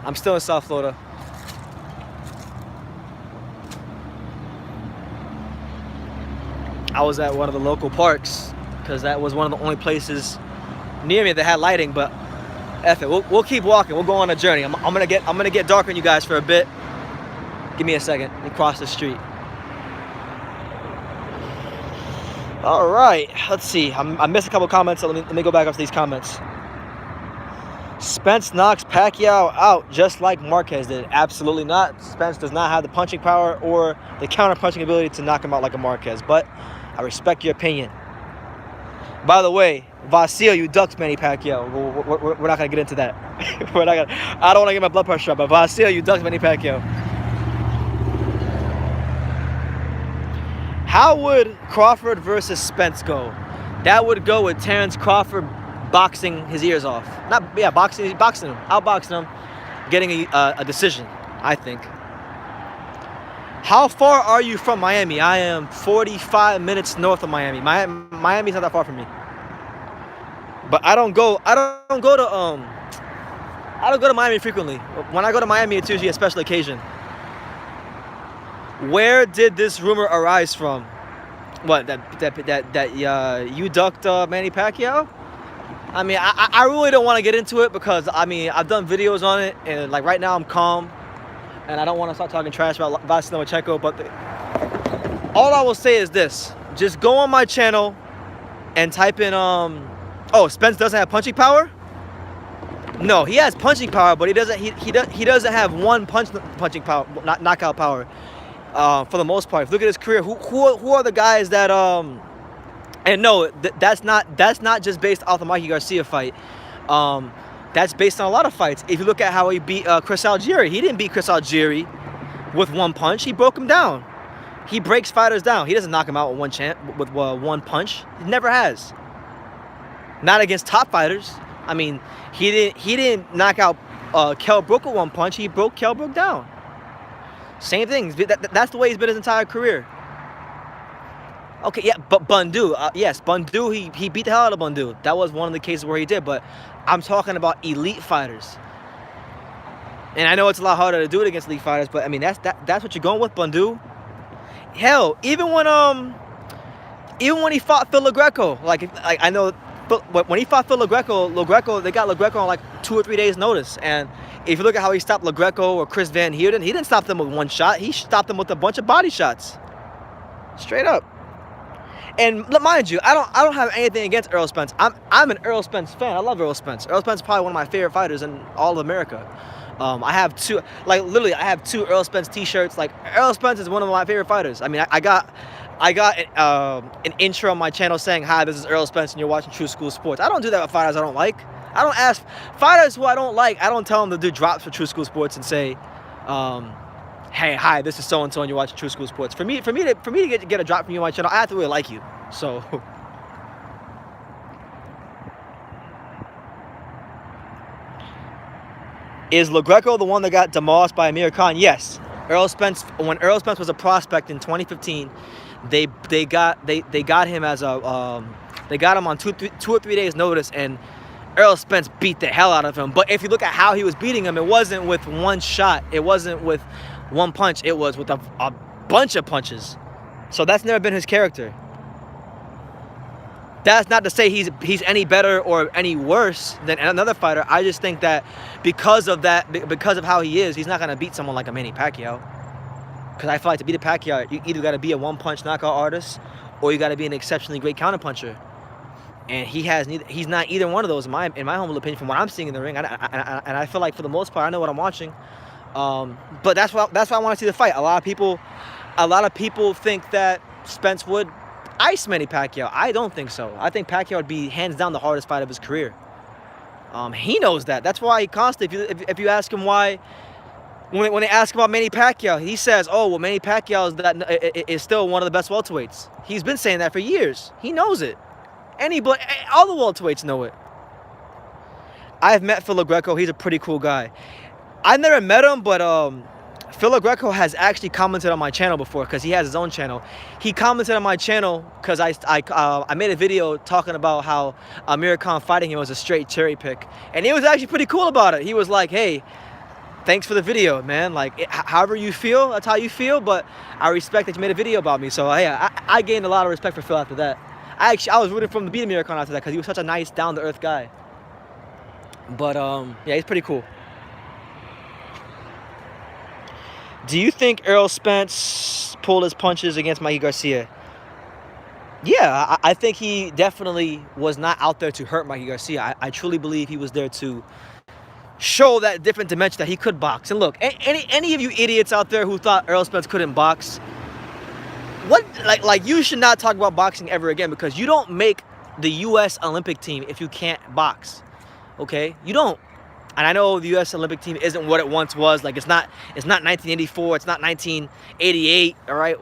I'm still in South Florida. I was at one of the local parks because that was one of the only places near me that had lighting, but F it. We'll keep walking. We'll go on a journey. I'm gonna get dark on you guys for a bit. Give me a second and cross the street. All right, let's see. I missed a couple comments, so let me go back up to these comments. Spence knocks Pacquiao out just like Marquez did. Absolutely not. Spence does not have the punching power or the counter-punching ability to knock him out like a Marquez, but I respect your opinion. By the way, Vasil, you ducked Manny Pacquiao. We're not going to get into that. I don't want to get my blood pressure up, but Vasil, you ducked Manny Pacquiao. How would Crawford versus Spence go? That would go with Terrence Crawford boxing his ears off. Boxing him, outboxing him, getting a decision, I think. How far are you from Miami? I am 45 minutes north of Miami. Miami's not that far from me. But I don't go to Miami frequently. When I go to Miami, it's usually a special occasion. Where did this rumor arise from? What, that you ducked Manny Pacquiao? I mean, I really don't want to get into it because, I mean, I've done videos on it, and like right now I'm calm, and I don't want to start talking trash about Vasily Lomachenko. But all I will say is this: just go on my channel and type in oh, Spence doesn't have punching power. No, he has punching power, but he doesn't. He doesn't have one punching power, knockout power. For the most part, if you look at his career, who are the guys that And no, that's not just based off the Mikey Garcia fight. That's based on a lot of fights. If you look at how he beat Chris Algieri, he didn't beat Chris Algieri with one punch. He broke him down. He breaks fighters down. He doesn't knock him out with one punch. He never has. Not against top fighters. I mean, he didn't knock out Kell Brook with one punch. He broke Kell Brook down. Same thing. That's the way he's been his entire career. Okay, yeah, but Bundu, yes, Bundu, he beat the hell out of Bundu. That was one of the cases where he did, but I'm talking about elite fighters. And I know it's a lot harder to do it against elite fighters, but I mean that's what you're going with, Bundu. Hell, even when he fought Phil LaGreco, like I know, but when he fought Phil LaGreco, they got LaGreco on like 2 or 3 days notice. And if you look at how he stopped LaGreco or Chris Van Heerden, he didn't stop them with one shot. He stopped them with a bunch of body shots. Straight up. And mind you, I don't have anything against Errol Spence. I'm an Errol Spence fan. I love Errol Spence. Errol Spence is probably one of my favorite fighters in all of America. I have two, like literally, I have 2 Errol Spence T-shirts. Like Errol Spence is one of my favorite fighters. I mean, I got an intro on my channel saying, "Hi, this is Errol Spence, and you're watching True School Sports." I don't do that with fighters I don't like. I don't ask fighters who I don't like. I don't tell them to do drops for True School Sports and say, "Hey, hi, this is so and so, and you're watching True School Sports." For me to get a drop from you on my channel, I have to really like you. So, is LaGreco the one that got demolished by Amir Khan? Yes. Errol Spence. When Errol Spence was a prospect in 2015, they got him as a they got him on 2 or 3 days notice, and Errol Spence beat the hell out of him. But if you look at how he was beating him, it wasn't with one shot. It wasn't with one punch. It was with a bunch of punches. So that's never been his character. That's not to say he's any better or any worse than another fighter. I just think that because of how he is, he's not going to beat someone like a Manny Pacquiao. Because I feel like to beat a Pacquiao, you either got to be a one-punch knockout artist or you got to be an exceptionally great counterpuncher. And he's not either one of those in my humble opinion from what I'm seeing in the ring. And I feel like for the most part, I know what I'm watching. But that's why I want to see the fight. A lot of people think that Spence would ice Manny Pacquiao. I don't think so. I think Pacquiao would be hands down the hardest fight of his career. He knows that. That's why he constantly, if you ask him why, when they ask about Manny Pacquiao, he says, "Oh, well, Manny Pacquiao is still one of the best welterweights." He's been saying that for years. He knows it. All the welterweights know it. I've met Phil LaGreco. He's a pretty cool guy. I've never met him, but Phil LaGreco has actually commented on my channel before because he has his own channel. He commented on my channel because I made a video talking about how Amir Khan fighting him was a straight cherry pick. And he was actually pretty cool about it. He was like, "Hey, thanks for the video, man. Like, however you feel, that's how you feel. But I respect that you made a video about me." So, hey, I gained a lot of respect for Phil after that. I was rooting for him to beat Amir Khan after that because he was such a nice, down-to-earth guy. But, yeah, he's pretty cool. Do you think Errol Spence pulled his punches against Mikey Garcia? Yeah, I think he definitely was not out there to hurt Mikey Garcia. I truly believe he was there to show that different dimension that he could box. And look, any of you idiots out there who thought Errol Spence couldn't box, you should not talk about boxing ever again because you don't make the U.S. Olympic team if you can't box. Okay? You don't. And I know the U.S. Olympic team isn't what it once was. Like it's not 1984. It's not 1988. All right,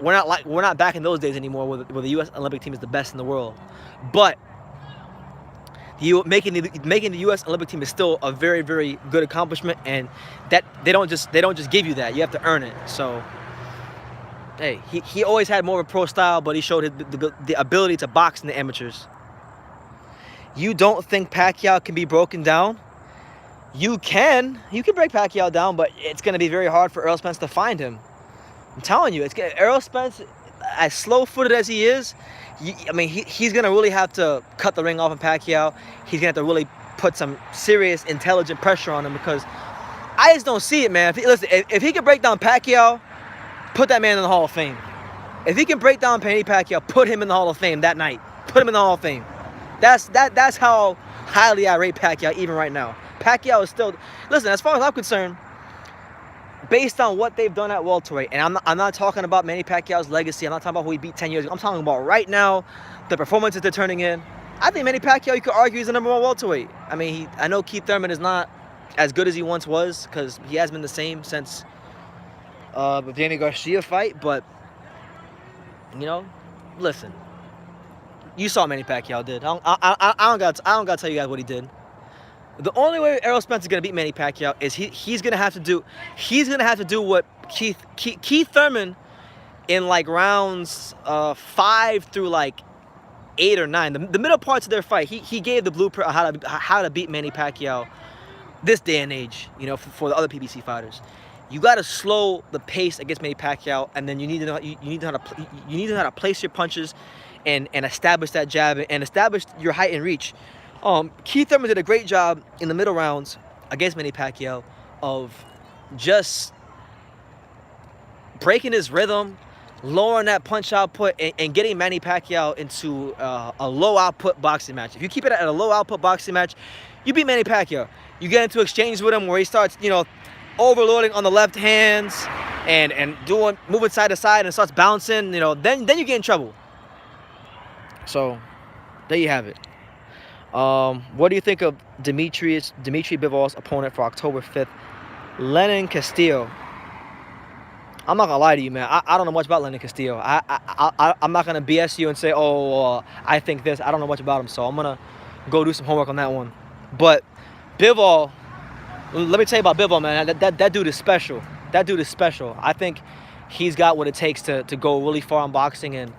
we're not back in those days anymore, where the U.S. Olympic team is the best in the world. But making the U.S. Olympic team is still a very, very good accomplishment, and that they don't just give you that. You have to earn it. So, hey, he always had more of a pro style, but he showed the ability to box in the amateurs. You don't think Pacquiao can be broken down? You can break Pacquiao down, but it's going to be very hard for Errol Spence to find him. I'm telling you, Errol Spence, as slow-footed as he is, I mean, he's gonna really have to cut the ring off of Pacquiao. He's gonna have to really put some serious, intelligent pressure on him, because I just don't see it, man. If he can break down Pacquiao, put that man in the Hall of Fame. If he can break down Manny Pacquiao, put him in the Hall of Fame that night. Put him in the Hall of Fame. That's how highly I rate Pacquiao even right now. Pacquiao is still, listen, as far as I'm concerned, based on what they've done at welterweight, and I'm not talking about Manny Pacquiao's legacy. I'm not talking about who he beat 10 years ago. I'm talking about right now, the performances they're turning in. I think Manny Pacquiao, you could argue, he's the #1 welterweight. I mean, I know Keith Thurman is not as good as he once was, because he has been the same since the Danny Garcia fight. But you know, listen, you saw Manny Pacquiao did. I don't got to tell you guys what he did. The only way Errol Spence is gonna beat Manny Pacquiao is he's gonna have to do what Keith Thurman in like rounds 5 through like 8 or 9, the middle parts of their fight. He gave the blueprint on how to beat Manny Pacquiao this day and age. You know, for the other PBC fighters, you got to slow the pace against Manny Pacquiao, and then you need to know how to place your punches, and establish that jab and establish your height and reach. Keith Thurman did a great job in the middle rounds against Manny Pacquiao of just breaking his rhythm, lowering that punch output, and getting Manny Pacquiao into a low output boxing match. If you keep it at a low output boxing match, you beat Manny Pacquiao. You get into exchange with him where he starts, you know, overloading on the left hands and moving side to side and starts bouncing, you know, then you get in trouble. So there you have it. What do you think of Dimitri Bivol's opponent for October 5th, Lenin Castillo? I'm not gonna lie to you, man. I don't know much about Lenin Castillo. I'm not gonna BS you and say, I think this. I don't know much about him, so I'm gonna go do some homework on that one. But Bivol, let me tell you about Bivol, man. That dude is special. That dude is special. I think he's got what it takes to go really far in boxing and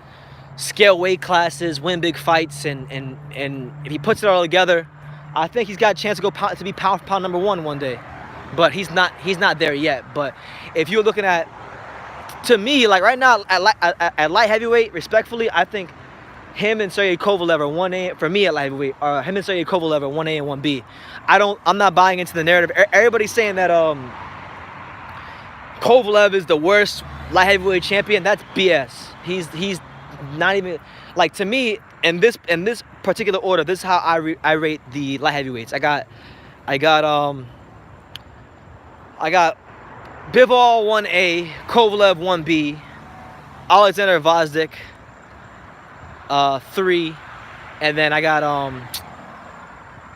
scale weight classes, win big fights, and if he puts it all together, I think he's got a chance to be pound for pound #1 one day. But he's not there yet. But if you're looking at, to me, like right now at light heavyweight, respectfully, I think him and Sergey Kovalev are 1A for me at light heavyweight. Him and Sergey Kovalev are 1A and 1B. I'm not buying into the narrative. Everybody's saying that Kovalev is the worst light heavyweight champion. That's BS. He's not even, like, to me, in this particular order, this is how I rate the light heavyweights. I got Bivol 1A, Kovalev 1B, Alexander Vazdik 3, and then I got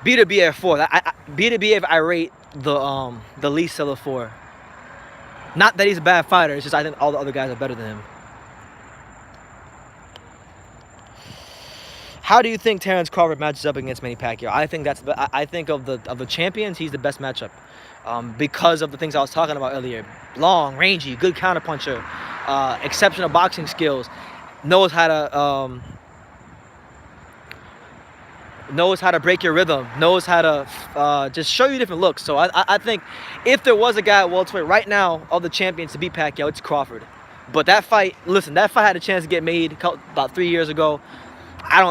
Beterbiev 4. Beterbiev I rate the least of the 4. Not that he's a bad fighter, it's just I think all the other guys are better than him. How do you think Terrence Crawford matches up against Manny Pacquiao? I think of the champions, he's the best matchup, because of the things I was talking about earlier. Long, rangy, good counterpuncher, exceptional boxing skills, knows how to break your rhythm, knows how to just show you different looks. So I think if there was a guy at welterweight right now of the champions to beat Pacquiao, it's Crawford. But that fight had a chance to get made about 3 years ago.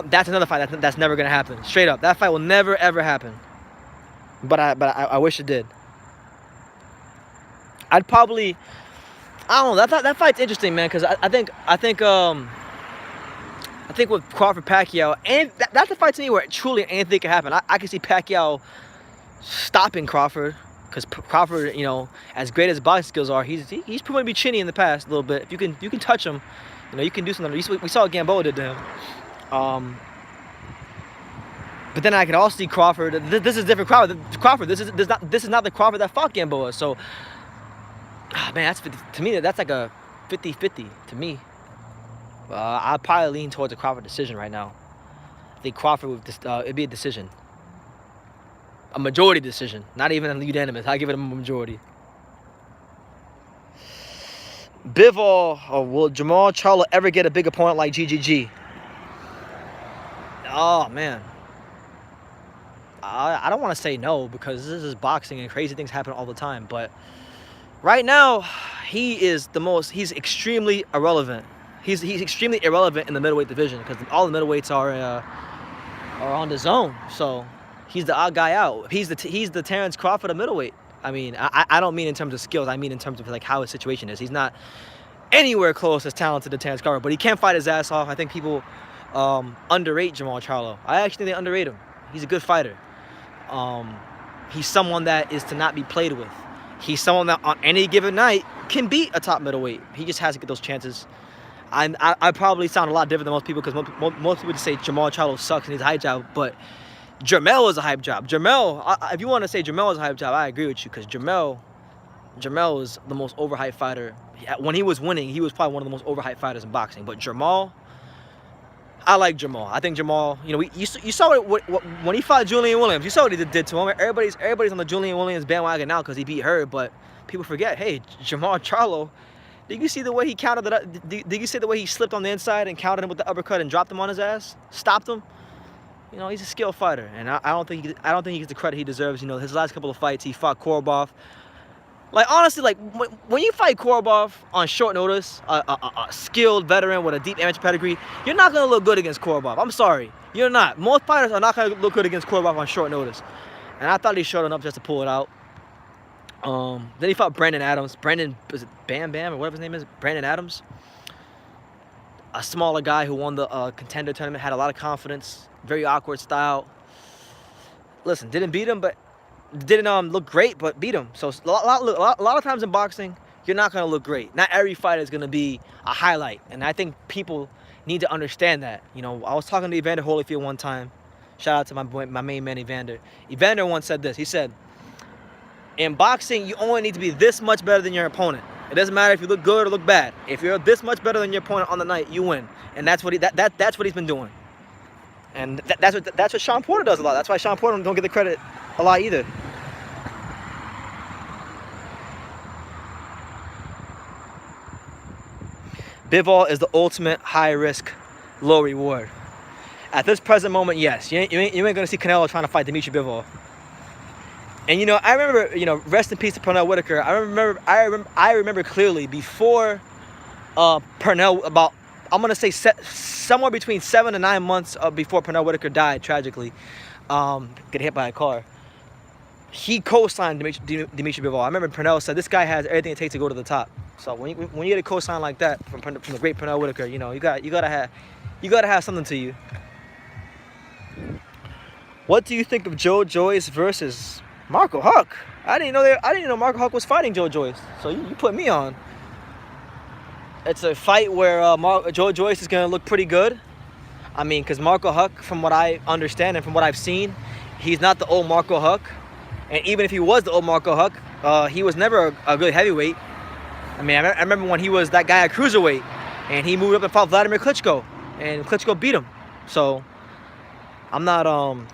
That's another fight that's never gonna happen. Straight up, that fight will never ever happen. But I wish it did. I'd probably, I don't know. That fight's interesting, man, because I think with Crawford Pacquiao, and that's a fight to me where truly anything can happen. I can see Pacquiao stopping Crawford, because Crawford, you know, as great as boxing skills are, he's proven to be chinny in the past a little bit. If you can touch him, you know, you can do something. We saw what Gamboa did to him. But then I can also see Crawford. This is different Crawford. This is not the Crawford that fought Gamboa. So, man, to me that's like a 50-50 to me. I'd probably lean towards a Crawford decision right now. I think Crawford it'd be a decision, a majority decision, not even a unanimous. I give it a majority. Bivol, will Jamal Charlo ever get a big opponent like GGG? Oh, man. I don't want to say no, because this is boxing and crazy things happen all the time. But right now, he's extremely irrelevant. He's extremely irrelevant in the middleweight division because all the middleweights are on the zone. So he's the odd guy out. He's the Terrence Crawford of middleweight. I mean, I don't mean in terms of skills. I mean in terms of like how his situation is. He's not anywhere close as talented as Terrence Crawford, but he can fight his ass off. I think people underrate Jermall Charlo. I actually think they underrate him. He's a good fighter. He's someone that is to not be played with. He's someone that on any given night can beat a top middleweight. He just has to get those chances. I probably sound a lot different than most people because most people just say Jermall Charlo sucks and he's a hype job, but Jermell is a hype job. Jermell, if you want to say Jermell is a hype job, I agree with you because Jermell is the most overhyped fighter. When he was winning, he was probably one of the most overhyped fighters in boxing. But Jermall, I like Jermall. I think Jermall, you know, you saw what when he fought Julian Williams. You saw what he did to him. Everybody's on the Julian Williams bandwagon now because he beat her. But people forget, hey, Jermall Charlo. Did you see the way he countered that? Did you see the way he slipped on the inside and countered him with the uppercut and dropped him on his ass? Stopped him. You know, he's a skilled fighter, and I don't think he gets the credit he deserves. You know, his last couple of fights, he fought Korobov. Like, honestly, like, when you fight Korobov on short notice, a skilled veteran with a deep amateur pedigree, you're not going to look good against Korobov. I'm sorry. You're not. Most fighters are not going to look good against Korobov on short notice. And I thought he showed enough just to pull it out. Then he fought Brandon Adams. Was it Bam Bam or whatever his name is? Brandon Adams. A smaller guy who won the contender tournament, had a lot of confidence. Very awkward style. Listen, didn't beat him, but didn't look great, but beat him. So a lot of times in boxing, you're not going to look great. Not every fight is going to be a highlight. And I think people need to understand that. You know, I was talking to Evander Holyfield one time. Shout out to my main man, Evander. Evander once said this. He said, in boxing, you only need to be this much better than your opponent. It doesn't matter if you look good or look bad. If you're this much better than your opponent on the night, you win. And that's what he's been doing. And that's what Shawn Porter does a lot. That's why Shawn Porter don't get the credit a lot either. Bivol is the ultimate high risk, low reward. At this present moment, yes, you ain't gonna see Canelo trying to fight Dimitri Bivol. And you know, I remember, you know, rest in peace to Pernell Whitaker. I remember clearly before Pernell, about, I'm gonna say somewhere between 7 to 9 months before Pernell Whitaker died tragically, get hit by a car. He co-signed Dimitri Bivol. I remember Pernell said this guy has everything it takes to go to the top. So when you get a co-sign like that from the great Pernell Whitaker, you know, you gotta have something to you. What do you think of Joe Joyce versus Marco Huck? I didn't know Marco Huck was fighting Joe Joyce. So you put me on. It's a fight where Joe Joyce is gonna look pretty good. I mean, because Marco Huck, from what I understand and from what I've seen, he's not the old Marco Huck. And even if he was the old Marco Huck, he was never a good heavyweight. I mean, I remember when he was that guy at cruiserweight, and he moved up and fought Vladimir Klitschko, and Klitschko beat him. So I mean,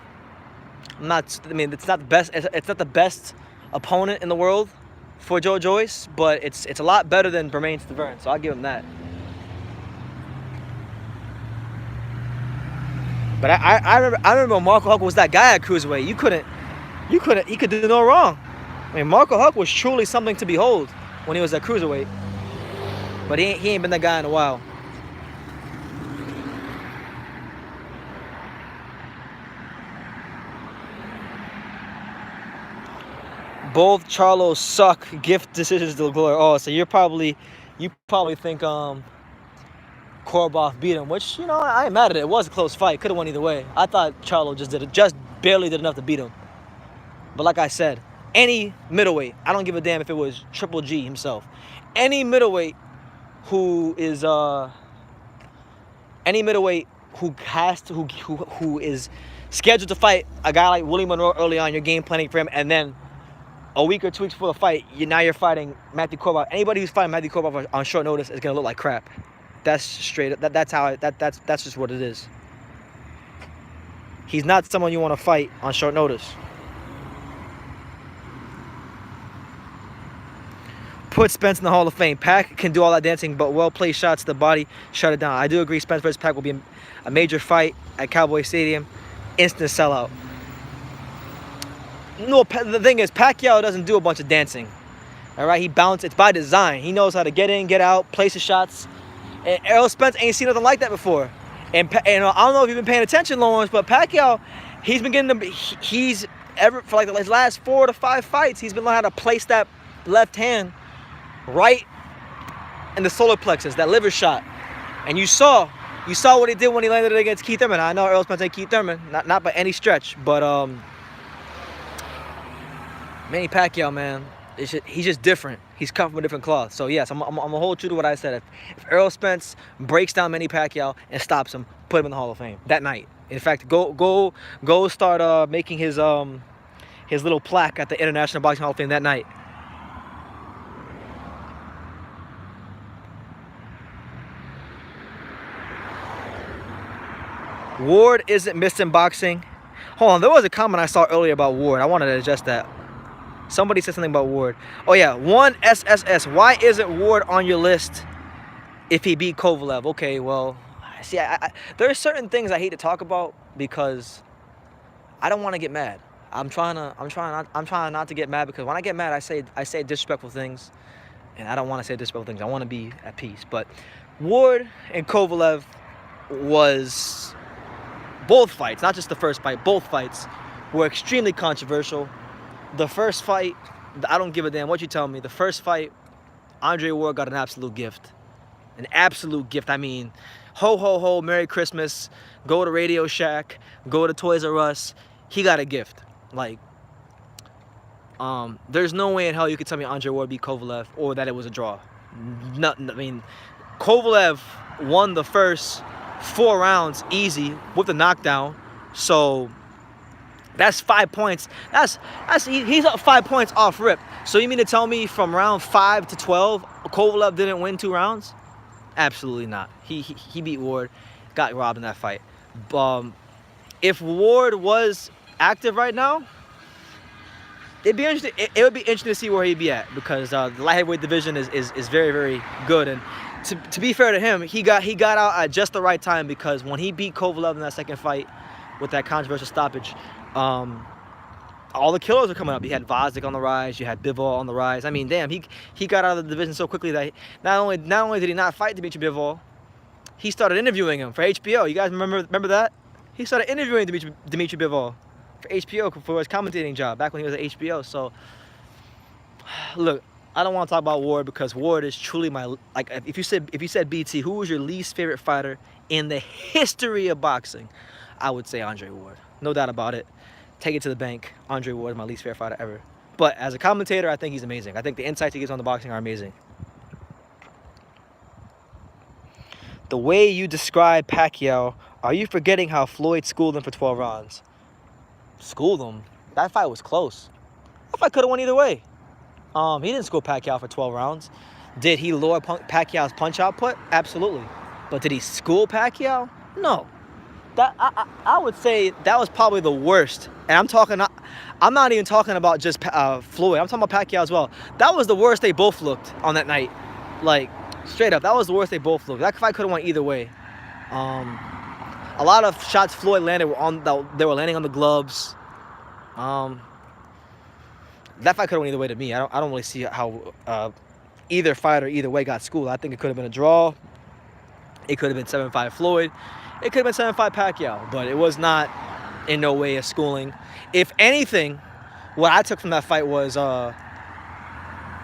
it's not the best opponent in the world for Joe Joyce, but it's a lot better than Bermain Stavern, so I'll give him that. But I remember when Marco Huck was that guy at cruiserweight. He could do no wrong. I mean, Marco Huck was truly something to behold when he was at cruiserweight. But he ain't been that guy in a while. Both Charlos suck. Gift decisions to glory. Oh, so you probably think Korobov beat him, which, you know, I ain't mad at it. It was a close fight. Could have won either way. I thought Charlo just barely did enough to beat him. But like I said, any middleweight, I don't give a damn if it was Triple G himself. Any middleweight who is who is scheduled to fight a guy like Willie Monroe early on, you're game planning for him, and then a week or 2 weeks before the fight, you're fighting Matthew Korobov. Anybody who's fighting Matthew Korobov on short notice is gonna look like crap. That's straight up. That's just what it is. He's not someone you want to fight on short notice. Put Spence in the Hall of Fame. Pac can do all that dancing, but well-placed shots to the body shut it down. I do agree Spence versus Pac will be a major fight at Cowboy Stadium. Instant sellout. No, the thing is, Pacquiao doesn't do a bunch of dancing. All right, he bounces. It's by design. He knows how to get in, get out, place his shots. And Errol Spence ain't seen nothing like that before. And I don't know if you've been paying attention, Lawrence, but Pacquiao, he's been getting for like his last 4 to 5 fights, he's been learning how to place that left hand right in the solar plexus, that liver shot. And you saw what he did when he landed it against Keith Thurman. I know Errol Spence ain't Keith Thurman, not by any stretch, but Manny Pacquiao, man, he's just different. He's cut from a different cloth. So yes, I'm gonna hold true to what I said. If Errol Spence breaks down Manny Pacquiao and stops him, put him in the Hall of Fame that night. In fact, go start making his little plaque at the International Boxing Hall of Fame that night. Ward isn't missing boxing. Hold on, there was a comment I saw earlier about Ward. I wanted to adjust that. Somebody said something about Ward. Oh yeah, 1SSS. Why isn't Ward on your list if he beat Kovalev? Okay, well, see, there are certain things I hate to talk about because I don't want to get mad. I'm trying not to get mad, because when I get mad, I say disrespectful things, and I don't want to say disrespectful things. I want to be at peace. But Ward and Kovalev was, both fights, not just the first fight, both fights were extremely controversial. The first fight, I don't give a damn what you tell me. The first fight, Andre Ward got an absolute gift. An absolute gift. I mean, ho, ho, ho, Merry Christmas. Go to Radio Shack. Go to Toys R Us. He got a gift. Like, there's no way in hell you could tell me Andre Ward beat Kovalev or that it was a draw. Nothing. I mean, Kovalev won the first 4 rounds easy with the knockdown. So that's 5 points. He's up 5 points off rip. So you mean to tell me from round 5 to 12, Kovalev didn't win 2 rounds? Absolutely not. He beat Ward, got robbed in that fight. If Ward was active right now, it'd be interesting. It would be interesting to see where he'd be at, because the light heavyweight division is very, very good. And to be fair to him, he got out at just the right time, because when he beat Kovalev in that second fight with that controversial stoppage, all the killers are coming up. You had Vozick on the rise. You had Bivol on the rise. I mean, damn, he got out of the division so quickly that not only did he not fight Dimitri Bivol, he started interviewing him for HBO. You guys remember that? He started interviewing Dimitri Bivol for HBO for his commentating job back when he was at HBO. So, look, I don't want to talk about Ward, because Ward is truly my, like, if you said BT, who was your least favorite fighter in the history of boxing, I would say Andre Ward. No doubt about it. Take it to the bank. Andre Ward is my least favorite fighter ever. But as a commentator, I think he's amazing. I think the insights he gives on the boxing are amazing. The way you describe Pacquiao, are you forgetting how Floyd schooled him for 12 rounds? Schooled him? That fight was close. That fight could have won either way. He didn't school Pacquiao for 12 rounds. Did he lower Pacquiao's punch output? Absolutely. But did he school Pacquiao? No. That I would say that was probably the worst. And I'm not even talking about just Floyd. I'm talking about Pacquiao as well. That was the worst they both looked on that night. Like, straight up, that was the worst they both looked. That fight could have went either way. A lot of shots Floyd landed they were landing on the gloves. That fight could have went either way to me. I don't really see how either fighter either way got schooled. I think it could have been a draw. It could have been 7-5 Floyd. It could have been 7-5 Pacquiao, but it was not in no way a schooling. If anything, what I took from that fight was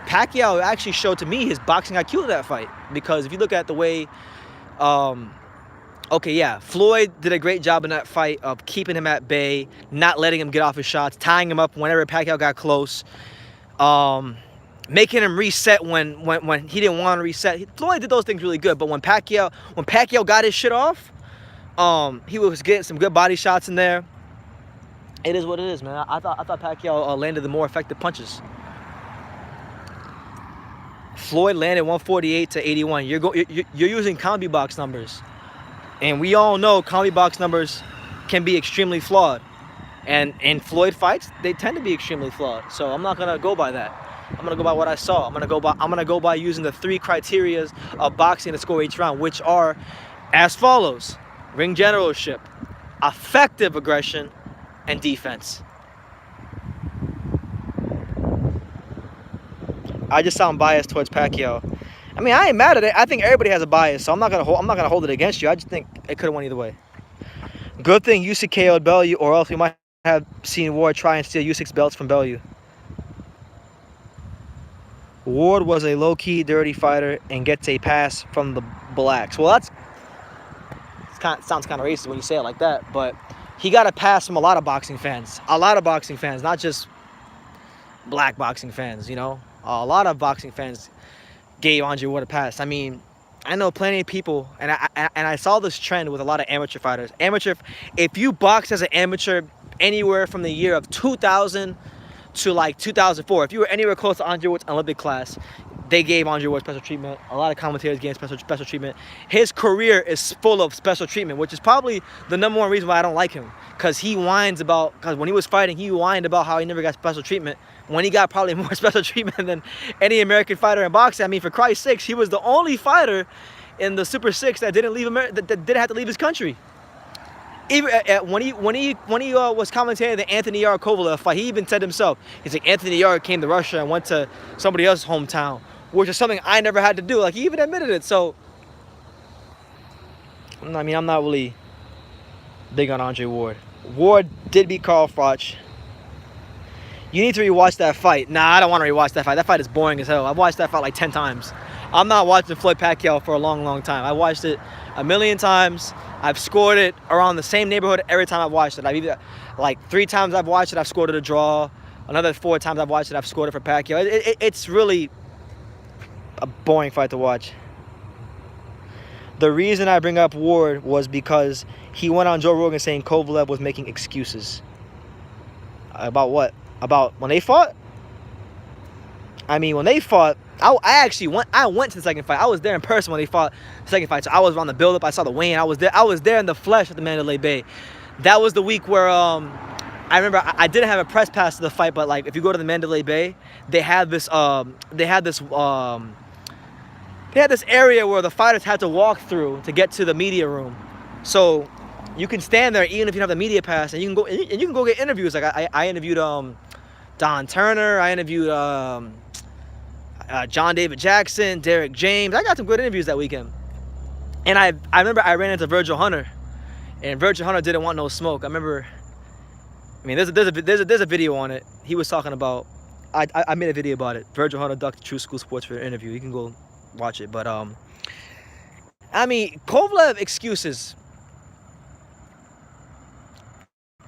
Pacquiao actually showed to me his boxing IQ in that fight. Because if you look at the way, Floyd did a great job in that fight of keeping him at bay, not letting him get off his shots, tying him up whenever Pacquiao got close, making him reset when he didn't want to reset. Floyd did those things really good, but when Pacquiao got his shit off, he was getting some good body shots in there. It is what it is, man. I thought Pacquiao landed the more effective punches. Floyd landed 148 to 81. You're using combi box numbers, and we all know combi box numbers can be extremely flawed. And in Floyd fights, they tend to be extremely flawed. So I'm not gonna go by that. I'm gonna go by what I saw. I'm gonna go by using the 3 criterias of boxing to score each round, which are as follows: ring generalship, effective aggression, and defense. I just sound biased towards Pacquiao. I mean, I ain't mad at it. I think everybody has a bias, so I'm not gonna hold it against you. I just think it could have went either way. Good thing Usyk KO'd BOWE, or else we might have seen Ward try and steal Usyk's belts from BOWE. Ward was a low-key, dirty fighter and gets a pass from the blacks. Well, sounds kind of racist when you say it like that, but he got a pass from a lot of boxing fans. A lot of boxing fans, not just black boxing fans, you know? A lot of boxing fans gave Andre Ward a pass. I mean, I know plenty of people, and I saw this trend with a lot of amateur fighters. If you box as an amateur anywhere from the year of 2000 to like 2004, if you were anywhere close to Andre Ward's Olympic class, they gave Andre Ward special treatment. A lot of commentators gave special treatment. His career is full of special treatment, which is probably the #1 reason why I don't like him. Because when he was fighting, he whined about how he never got special treatment, when he got probably more special treatment than any American fighter in boxing. I mean, for Christ's sakes, he was the only fighter in the Super 6 that didn't have to leave his country. Even when he was commentating the Anthony Yarde Kovalev fight, he even said himself, he's like, Anthony Yarde came to Russia and went to somebody else's hometown, which is something I never had to do. Like, he even admitted it. So, I mean, I'm not really big on Andre Ward. Ward did beat Carl Froch. You need to rewatch that fight. Nah, I don't want to rewatch that fight. That fight is boring as hell. I've watched that fight like 10 times. I'm not watching Floyd Pacquiao for a long, long time. I watched it a million times. I've scored it around the same neighborhood every time I've watched it. I've either, like 3 times I've watched it, I've scored it a draw. Another 4 times I've watched it, I've scored it for Pacquiao. It's really a boring fight to watch. The reason I bring up Ward was because he went on Joe Rogan saying Kovalev was making excuses. About what? About when they fought? I mean, when they fought, I went to the second fight. I was there in person when they fought the second fight. So I was on the build-up. I saw the weigh-in. I was there in the flesh at the Mandalay Bay. That was the week where I remember I didn't have a press pass to the fight, but like if you go to the Mandalay Bay, they had this area where the fighters had to walk through to get to the media room. So you can stand there even if you don't have the media pass, and you can go get interviews. Like I interviewed Don Turner. I interviewed John David Jackson, Derek James. I got some good interviews that weekend. And I remember I ran into Virgil Hunter, and Virgil Hunter didn't want no smoke. I mean, there's a video on it. He was talking about. I made a video about it. Virgil Hunter ducked the True School Sports for an interview. You can go watch it. But I mean, Kovalev excuses.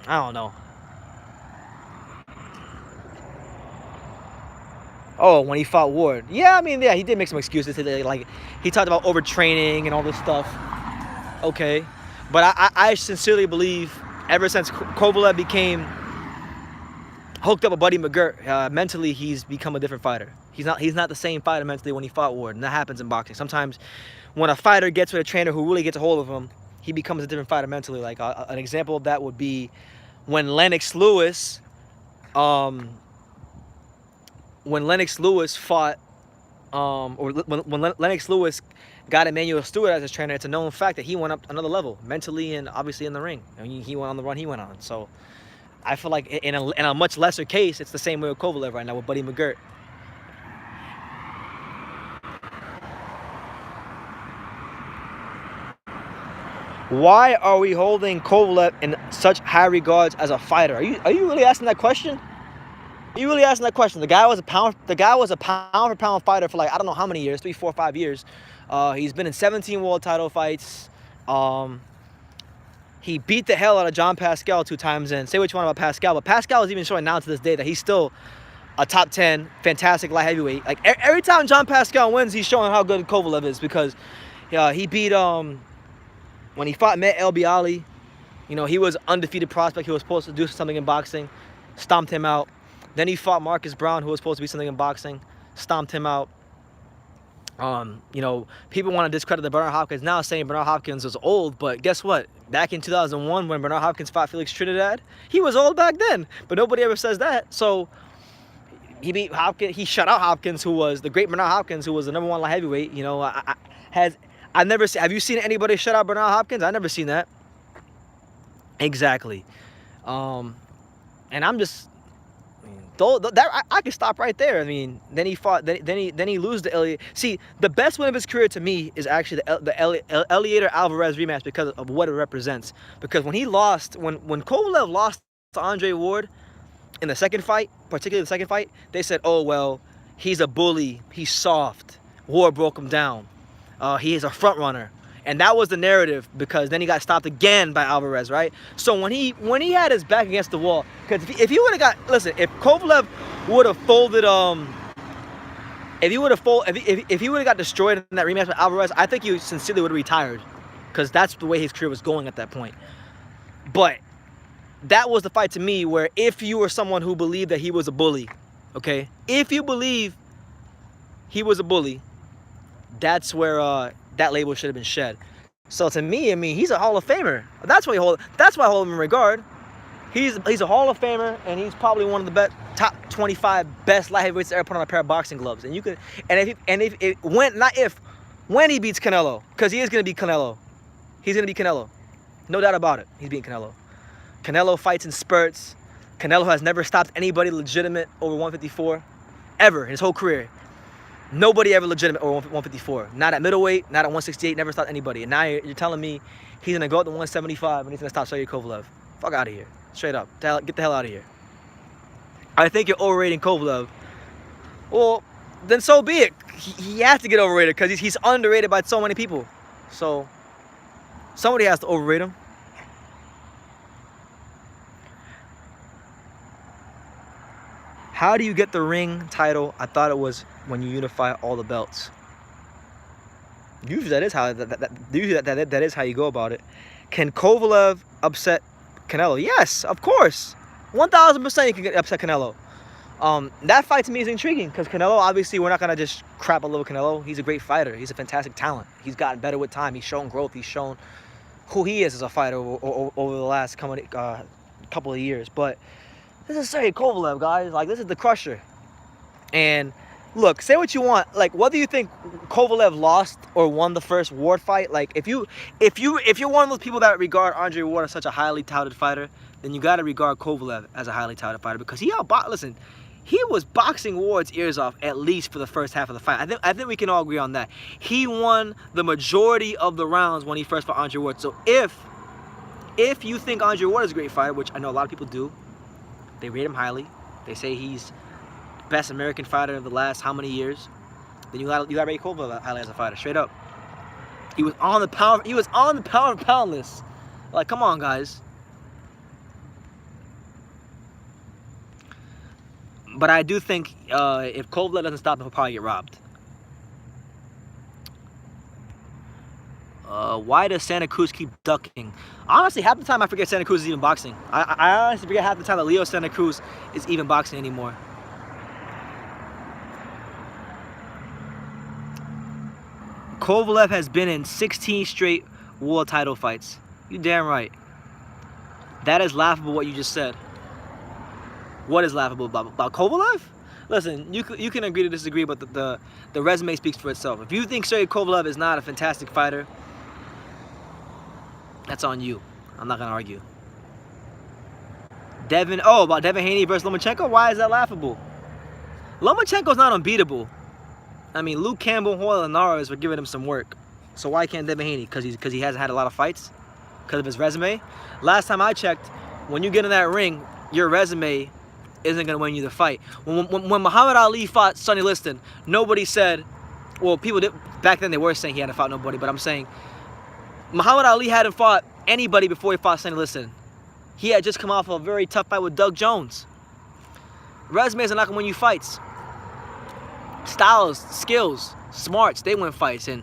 I don't know. Oh, when he fought Ward. Yeah, I mean, yeah, he did make some excuses. Like, he talked about overtraining and all this stuff. Okay. But I sincerely believe ever since Kovalev became hooked up with Buddy McGirt, mentally he's become a different fighter. He's not the same fighter mentally when he fought Ward. And that happens in boxing. Sometimes when a fighter gets with a trainer who really gets a hold of him, he becomes a different fighter mentally. Like, an example of that would be when Lennox Lewis... when Lennox Lewis fought, or when Lennox Lewis got Emmanuel Stewart as his trainer, it's a known fact that he went up another level, mentally and obviously in the ring. I mean, he went on the run he went on. So I feel like in a much lesser case, it's the same way with Kovalev right now with Buddy McGirt. Why are we holding Kovalev in such high regards as a fighter? Are you really asking that question? You really asking that question? The guy was a pound for pound fighter for like I don't know how many years, 3, 4, 5 years. He's been in 17 world title fights. He beat the hell out of John Pascal 2 times. And say what you want about Pascal, but Pascal is even showing now to this day that he's still a top 10 fantastic light heavyweight. Like every time John Pascal wins, he's showing how good Kovalev is, because he beat when he fought Met El Bialy. You know, he was undefeated prospect. He was supposed to do something in boxing, stomped him out. Then he fought Marcus Brown, who was supposed to be something in boxing, stomped him out. You know, people want to discredit the Bernard Hopkins now, saying Bernard Hopkins was old, but guess what? Back in 2001, when Bernard Hopkins fought Felix Trinidad, he was old back then, but nobody ever says that. So he beat Hopkins. He shut out Hopkins, who was the great Bernard Hopkins, who was the #1 light heavyweight. You know, have you seen anybody shut out Bernard Hopkins? I've never seen that. Exactly. And I'm just. though that I could stop right there. I mean, then he fought. Then he lose the Elliot. See, the best win of his career to me is actually the Elliot Alvarez rematch because of what it represents. Because when he lost, when Kovalev lost to Andre Ward in the second fight, particularly the second fight, they said, oh well, he's a bully. He's soft. Ward broke him down. He is a front runner. And that was the narrative, because then he got stopped again by Alvarez, right? So when he had his back against the wall, because if he would have got, listen, if Kovalev would have folded, if he would have got destroyed in that rematch with Alvarez, I think he sincerely would have retired, because that's the way his career was going at that point. But that was the fight to me where, if you were someone who believed that he was a bully, okay, if you believe he was a bully, that's where that label should have been shed. So to me, I mean, he's a Hall of Famer. That's why I hold him in regard. He's a Hall of Famer, and he's probably one of the top 25 best light heavyweights to ever put on a pair of boxing gloves. And you could, when he beats Canelo, because he is gonna beat Canelo. He's gonna beat Canelo, no doubt about it. He's beating Canelo. Canelo fights in spurts. Canelo has never stopped anybody legitimate over 154 ever in his whole career. Nobody ever legitimate over 154. Not at middleweight, not at 168, never stopped anybody. And now you're telling me he's going to go up to 175 and he's going to stop Sergey Kovalev. Fuck out of here. Straight up. Get the hell out of here. I think you're overrating Kovalev. Well, then so be it. He has to get overrated because he's underrated by so many people. So somebody has to overrate him. How do you get the ring title? I thought it was when you unify all the belts. Usually that is how you go about it. Can Kovalev upset Canelo? Yes, of course. 1000% you can upset Canelo. That fight to me is intriguing because Canelo, obviously, we're not gonna just crap all over Canelo. He's a great fighter. He's a fantastic talent. He's gotten better with time. He's shown growth. He's shown who he is as a fighter over the last couple of years. But this is Sergey Kovalev, guys. Like, this is the crusher. And look, say what you want. Like, whether you think Kovalev lost or won the first Ward fight, like, if you're one of those people that regard Andre Ward as such a highly touted fighter, then you got to regard Kovalev as a highly touted fighter, because he was boxing Ward's ears off at least for the first half of the fight. I think we can all agree on that. He won the majority of the rounds when he first fought Andre Ward. So if you think Andre Ward is a great fighter, which I know a lot of people do, they rate him highly. They say he's the best American fighter of the last how many years? Then you got rate Kovalev highly as a fighter, straight up. He was on the power of pound list. Like, come on, guys. But I do think if Kovalev doesn't stop him, he'll probably get robbed. Why does Santa Cruz keep ducking? Honestly, half the time I forget Santa Cruz is even boxing. I honestly forget half the time that Leo Santa Cruz is even boxing anymore. Kovalev has been in 16 straight world title fights. You damn right. That is laughable what you just said. What is laughable about Kovalev? Listen, you can agree to disagree, but the resume speaks for itself. If you think Sergey Kovalev is not a fantastic fighter, that's on you. I'm not going to argue. About Devin Haney versus Lomachenko? Why is that laughable? Lomachenko's not unbeatable. I mean, Luke Campbell and Hoyle Linares were giving him some work. So why can't Devin Haney? Because he hasn't had a lot of fights? Because of his resume? Last time I checked, when you get in that ring, your resume isn't going to win you the fight. When Muhammad Ali fought Sonny Liston, nobody said, well, people did, back then they were saying he hadn't fought nobody, but I'm saying Muhammad Ali hadn't fought anybody before he fought Sonny Liston. He had just come off a very tough fight with Doug Jones. Resumes are not going to win you fights. Styles, skills, smarts, they win fights. And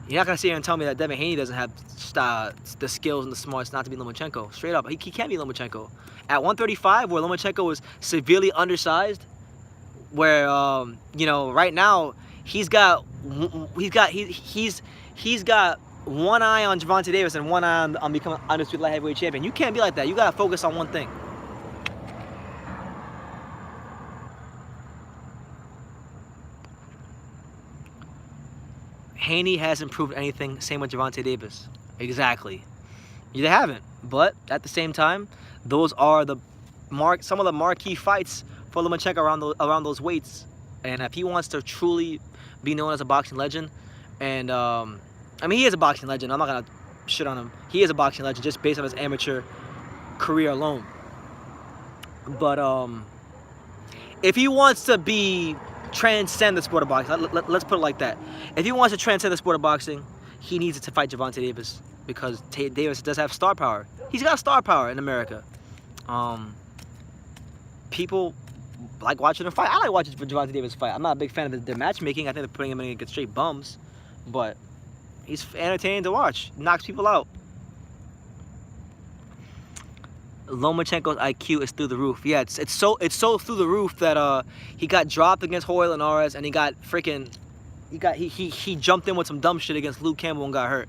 you're not going to sit here and tell me that Devin Haney doesn't have the skills and the smarts not to be Lomachenko. Straight up, he can't be Lomachenko. At 135, where Lomachenko was severely undersized, where right now he's got one eye on Gervonta Davis and one eye on becoming undisputed light heavyweight champion. You can't be like that. You gotta focus on one thing. Haney hasn't proved anything. Same with Gervonta Davis. Exactly. They haven't. But at the same time, those are some of the marquee fights for Lomachenko around those weights. And if he wants to truly be known as a boxing legend, and I mean, he is a boxing legend. I'm not gonna shit on him. He is a boxing legend just based on his amateur career alone. But if he wants to transcend the sport of boxing, let's put it like that. If he wants to transcend the sport of boxing, he needs to fight Gervonta Davis, because Davis does have star power. He's got star power in America. People like watching him fight. I like watching Gervonta Davis fight. I'm not a big fan of their matchmaking. I think they're putting him in against straight bums, but he's entertaining to watch. Knocks people out. Lomachenko's IQ is through the roof. Yeah, it's so through the roof that he got dropped against Hoyle and Ares, and he jumped in with some dumb shit against Luke Campbell and got hurt.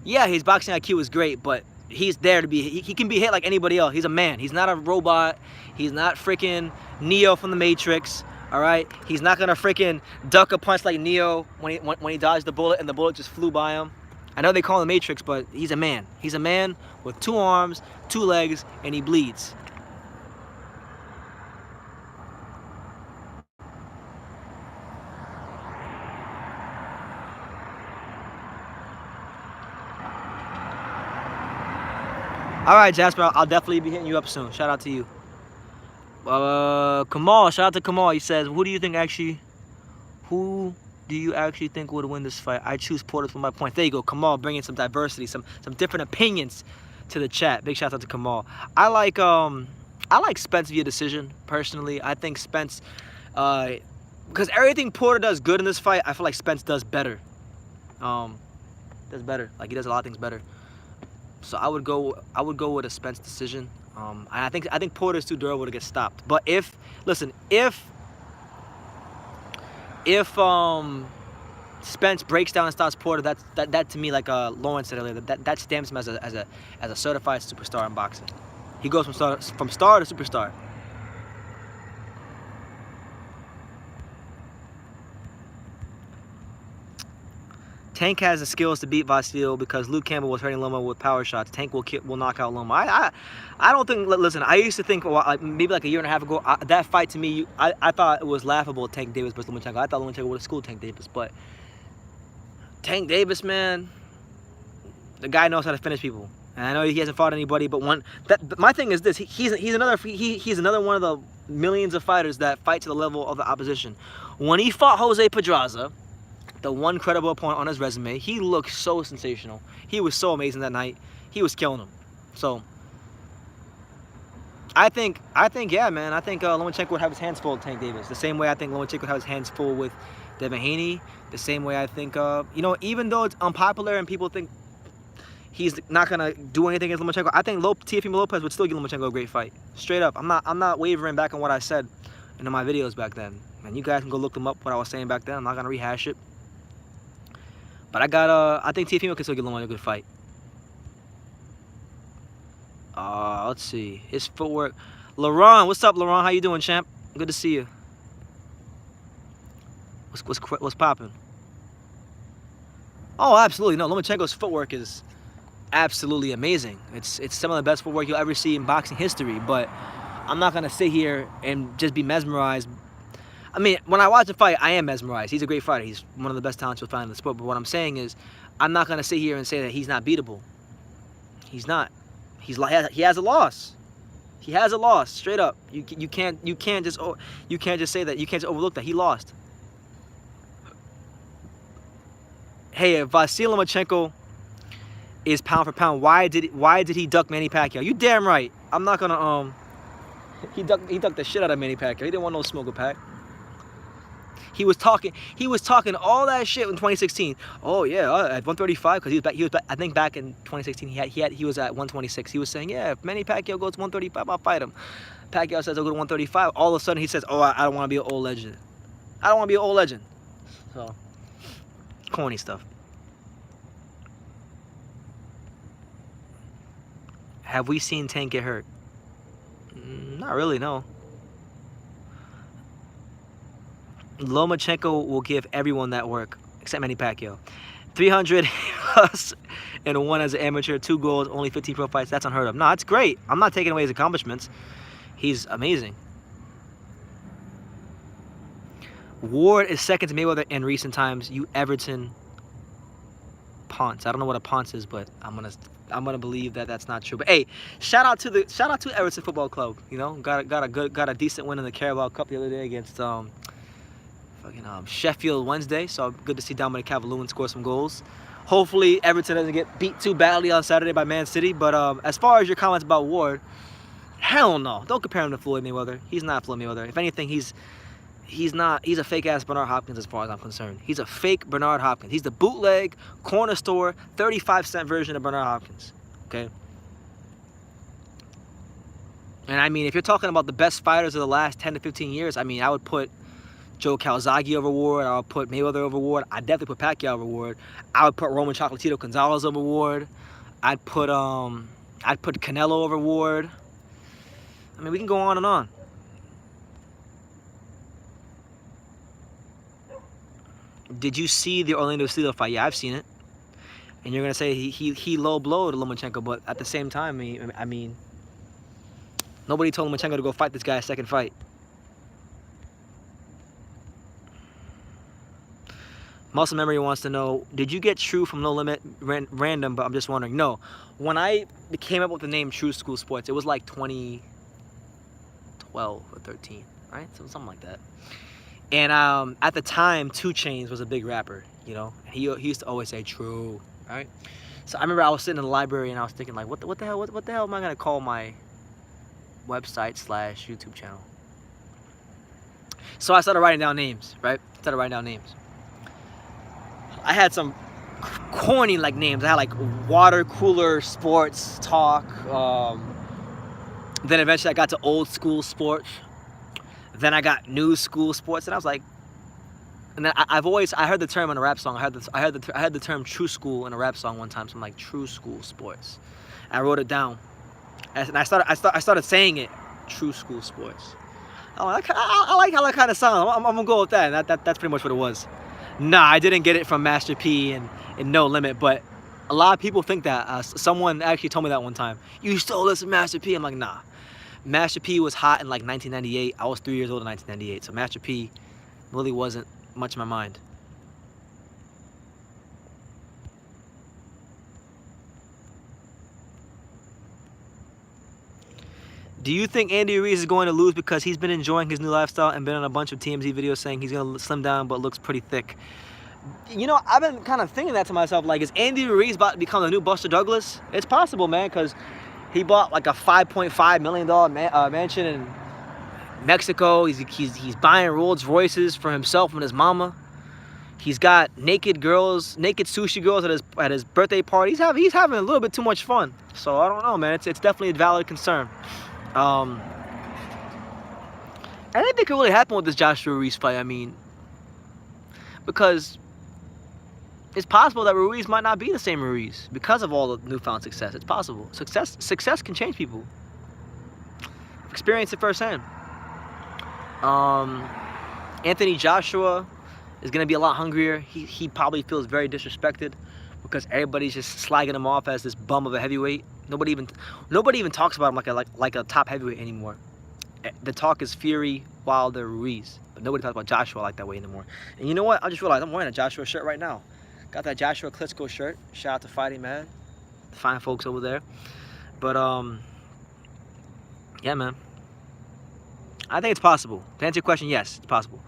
Yeah, his boxing IQ is great, but he's there to be. He can be hit like anybody else. He's a man. He's not a robot. He's not freaking Neo from the Matrix. All right, he's not gonna freaking duck a punch like Neo when he dodged the bullet and the bullet just flew by him. I know they call him the Matrix, but he's a man. He's a man with 2 arms, 2 legs, and he bleeds. All right, Jasper, I'll definitely be hitting you up soon. Shout out to you. Kamal, shout out to Kamal. He says, who do you actually think would win this fight? I choose Porter for my point. There you go, Kamal, bringing some diversity, some different opinions to the chat. Big shout out to Kamal. I like Spence via decision personally. I think Spence, because everything Porter does good in this fight, I feel like Spence does better. Does better. Like, he does a lot of things better. So I would go with a Spence decision. I think Porter's too durable to get stopped. But if Spence breaks down and stops Porter, that to me, like Lawrence said earlier, that stamps him as a certified superstar in boxing. He goes from star to superstar. Tank has the skills to beat Vasil because Luke Campbell was hurting Loma with power shots. Tank will knock out Loma. I don't think. Listen, I used to think maybe like a year and a half ago, that fight to me, I thought it was laughable. Tank Davis versus Lomachenko. I thought Lomachenko would have schooled Tank Davis, but Tank Davis, man, the guy knows how to finish people. And I know he hasn't fought anybody, but my thing is this: he's another one of the millions of fighters that fight to the level of the opposition. When he fought Jose Pedraza, the one credible opponent on his resume, he looked so sensational. He was so amazing that night. He was killing him. So I think, yeah, man. I think Lomachenko would have his hands full with Tank Davis. The same way I think Lomachenko would have his hands full with Devin Haney. The same way I think, even though it's unpopular and people think he's not gonna do anything against Lomachenko, I think Teofimo Lopez would still give Lomachenko a great fight. Straight up. I'm not wavering back on what I said in my videos back then. And you guys can go look them up, what I was saying back then. I'm not gonna rehash it. But I think Teofimo can still give Lomachenko a good fight. Let's see. His footwork. Laurent, what's up, Laurent? How you doing, champ? Good to see you. What's popping? Oh, absolutely. No, Lomachenko's footwork is absolutely amazing. It's some of the best footwork you'll ever see in boxing history. But I'm not gonna sit here and just be mesmerized. I mean, when I watch the fight, I am mesmerized. He's a great fighter. He's one of the best talents you'll find in the sport. But what I'm saying is, I'm not gonna sit here and say that he's not beatable. He's not. He has a loss. He has a loss, straight up. You can't just say that. You can't just overlook that he lost. Hey, if Vasil Lomachenko is pound for pound, why did he duck Manny Pacquiao? You damn right. I'm not gonna he ducked the shit out of Manny Pacquiao. He didn't want no smoke with Pac. He was talking all that shit in 2016. Oh yeah, at 135, because he was back. I think back in 2016 he was at 126. He was saying, yeah, if Manny Pacquiao goes to 135, I'll fight him. Pacquiao says I'll go to 135. All of a sudden he says, oh, I don't want to be an old legend. I don't want to be an old legend. So corny stuff. Have we seen Tank get hurt? Not really, no. Lomachenko will give everyone that work, except Manny Pacquiao. 300 plus and 1 as an amateur, 2 goals, only 15 pro fights. That's unheard of. No, that's great. I'm not taking away his accomplishments. He's amazing. Ward is second to Mayweather in recent times. You Everton Ponce. I don't know what a Ponce is, but I'm gonna believe that that's not true. But hey, shout out to Everton Football Club. You know, got a decent win in the Carabao Cup the other day against Sheffield Wednesday. So good to see Dominic Calvert-Lewin score some goals. Hopefully Everton doesn't get beat too badly on Saturday by Man City. But as far as your comments about Ward, hell no, don't compare him to Floyd Mayweather. He's not Floyd Mayweather. If anything, he's a fake ass Bernard Hopkins as far as I'm concerned. He's a fake Bernard Hopkins. He's the bootleg corner store 35-cent version of Bernard Hopkins. Okay. And I mean, if you're talking about the best fighters of the last 10 to 15 years, I mean, I would put Joe Calzaghe over Ward. I would put Mayweather over Ward. I'd definitely put Pacquiao over Ward. I would put Roman Chocolatito Gonzalez over Ward. I'd put Canelo over Ward. I mean, we can go on and on. Did you see the Orlando Steele fight? Yeah, I've seen it. And you're gonna say he low blowed Lomachenko, but at the same time, I mean, nobody told Lomachenko to go fight this guy's second fight. Muscle Memory wants to know, did you get True from No Limit? Random, but I'm just wondering. No, when I came up with the name True School Sports, it was like 2012 or 13, right? So something like that. And at the time, 2 Chainz was a big rapper, you know. He used to always say True, right? So I remember I was sitting in the library and I was thinking like, what the hell am I gonna call my website / YouTube channel? So I started writing down names, right? I had some corny like names. I had like Water Cooler Sports Talk. Then eventually I got to Old School Sports. Then I got New School Sports, and I was like, and then I heard the term in a rap song. I heard the term True School in a rap song one time. So I'm like, True School Sports. I wrote it down, and I started saying it, True School Sports. I like how that kind of sounds. I'm gonna go with that. And that's pretty much what it was. Nah, I didn't get it from Master P and No Limit, but a lot of people think that. Someone actually told me that one time. You stole this from Master P. I'm like, nah. Master P was hot in like 1998. I was 3 years old in 1998, so Master P really wasn't much in my mind. Do you think Andy Ruiz is going to lose because he's been enjoying his new lifestyle and been on a bunch of TMZ videos saying he's going to slim down but looks pretty thick? You know, I've been kind of thinking that to myself, like, is Andy Ruiz about to become the new Buster Douglas? It's possible, man, because he bought like a $5.5 million mansion in Mexico. He's buying Rolls Royces for himself and his mama. He's got naked sushi girls at his birthday party. He's having a little bit too much fun. So I don't know, man. It's definitely a valid concern. I didn't think it really happened with this Joshua Ruiz fight. I mean, because it's possible that Ruiz might not be the same Ruiz because of all the newfound success. It's possible. Success can change people. I've experienced it firsthand. Anthony Joshua is going to be a lot hungrier. He probably feels very disrespected because everybody's just slagging him off as this bum of a heavyweight. Nobody even talks about him like a top heavyweight anymore. The talk is Fury, Wilder, Ruiz, but nobody talks about Joshua like that way anymore. And you know what? I just realized I'm wearing a Joshua shirt right now. Got that Joshua Klitschko shirt. Shout out to Fighting Mad, the fine folks over there. But yeah, man. I think it's possible. To answer your question, yes, it's possible.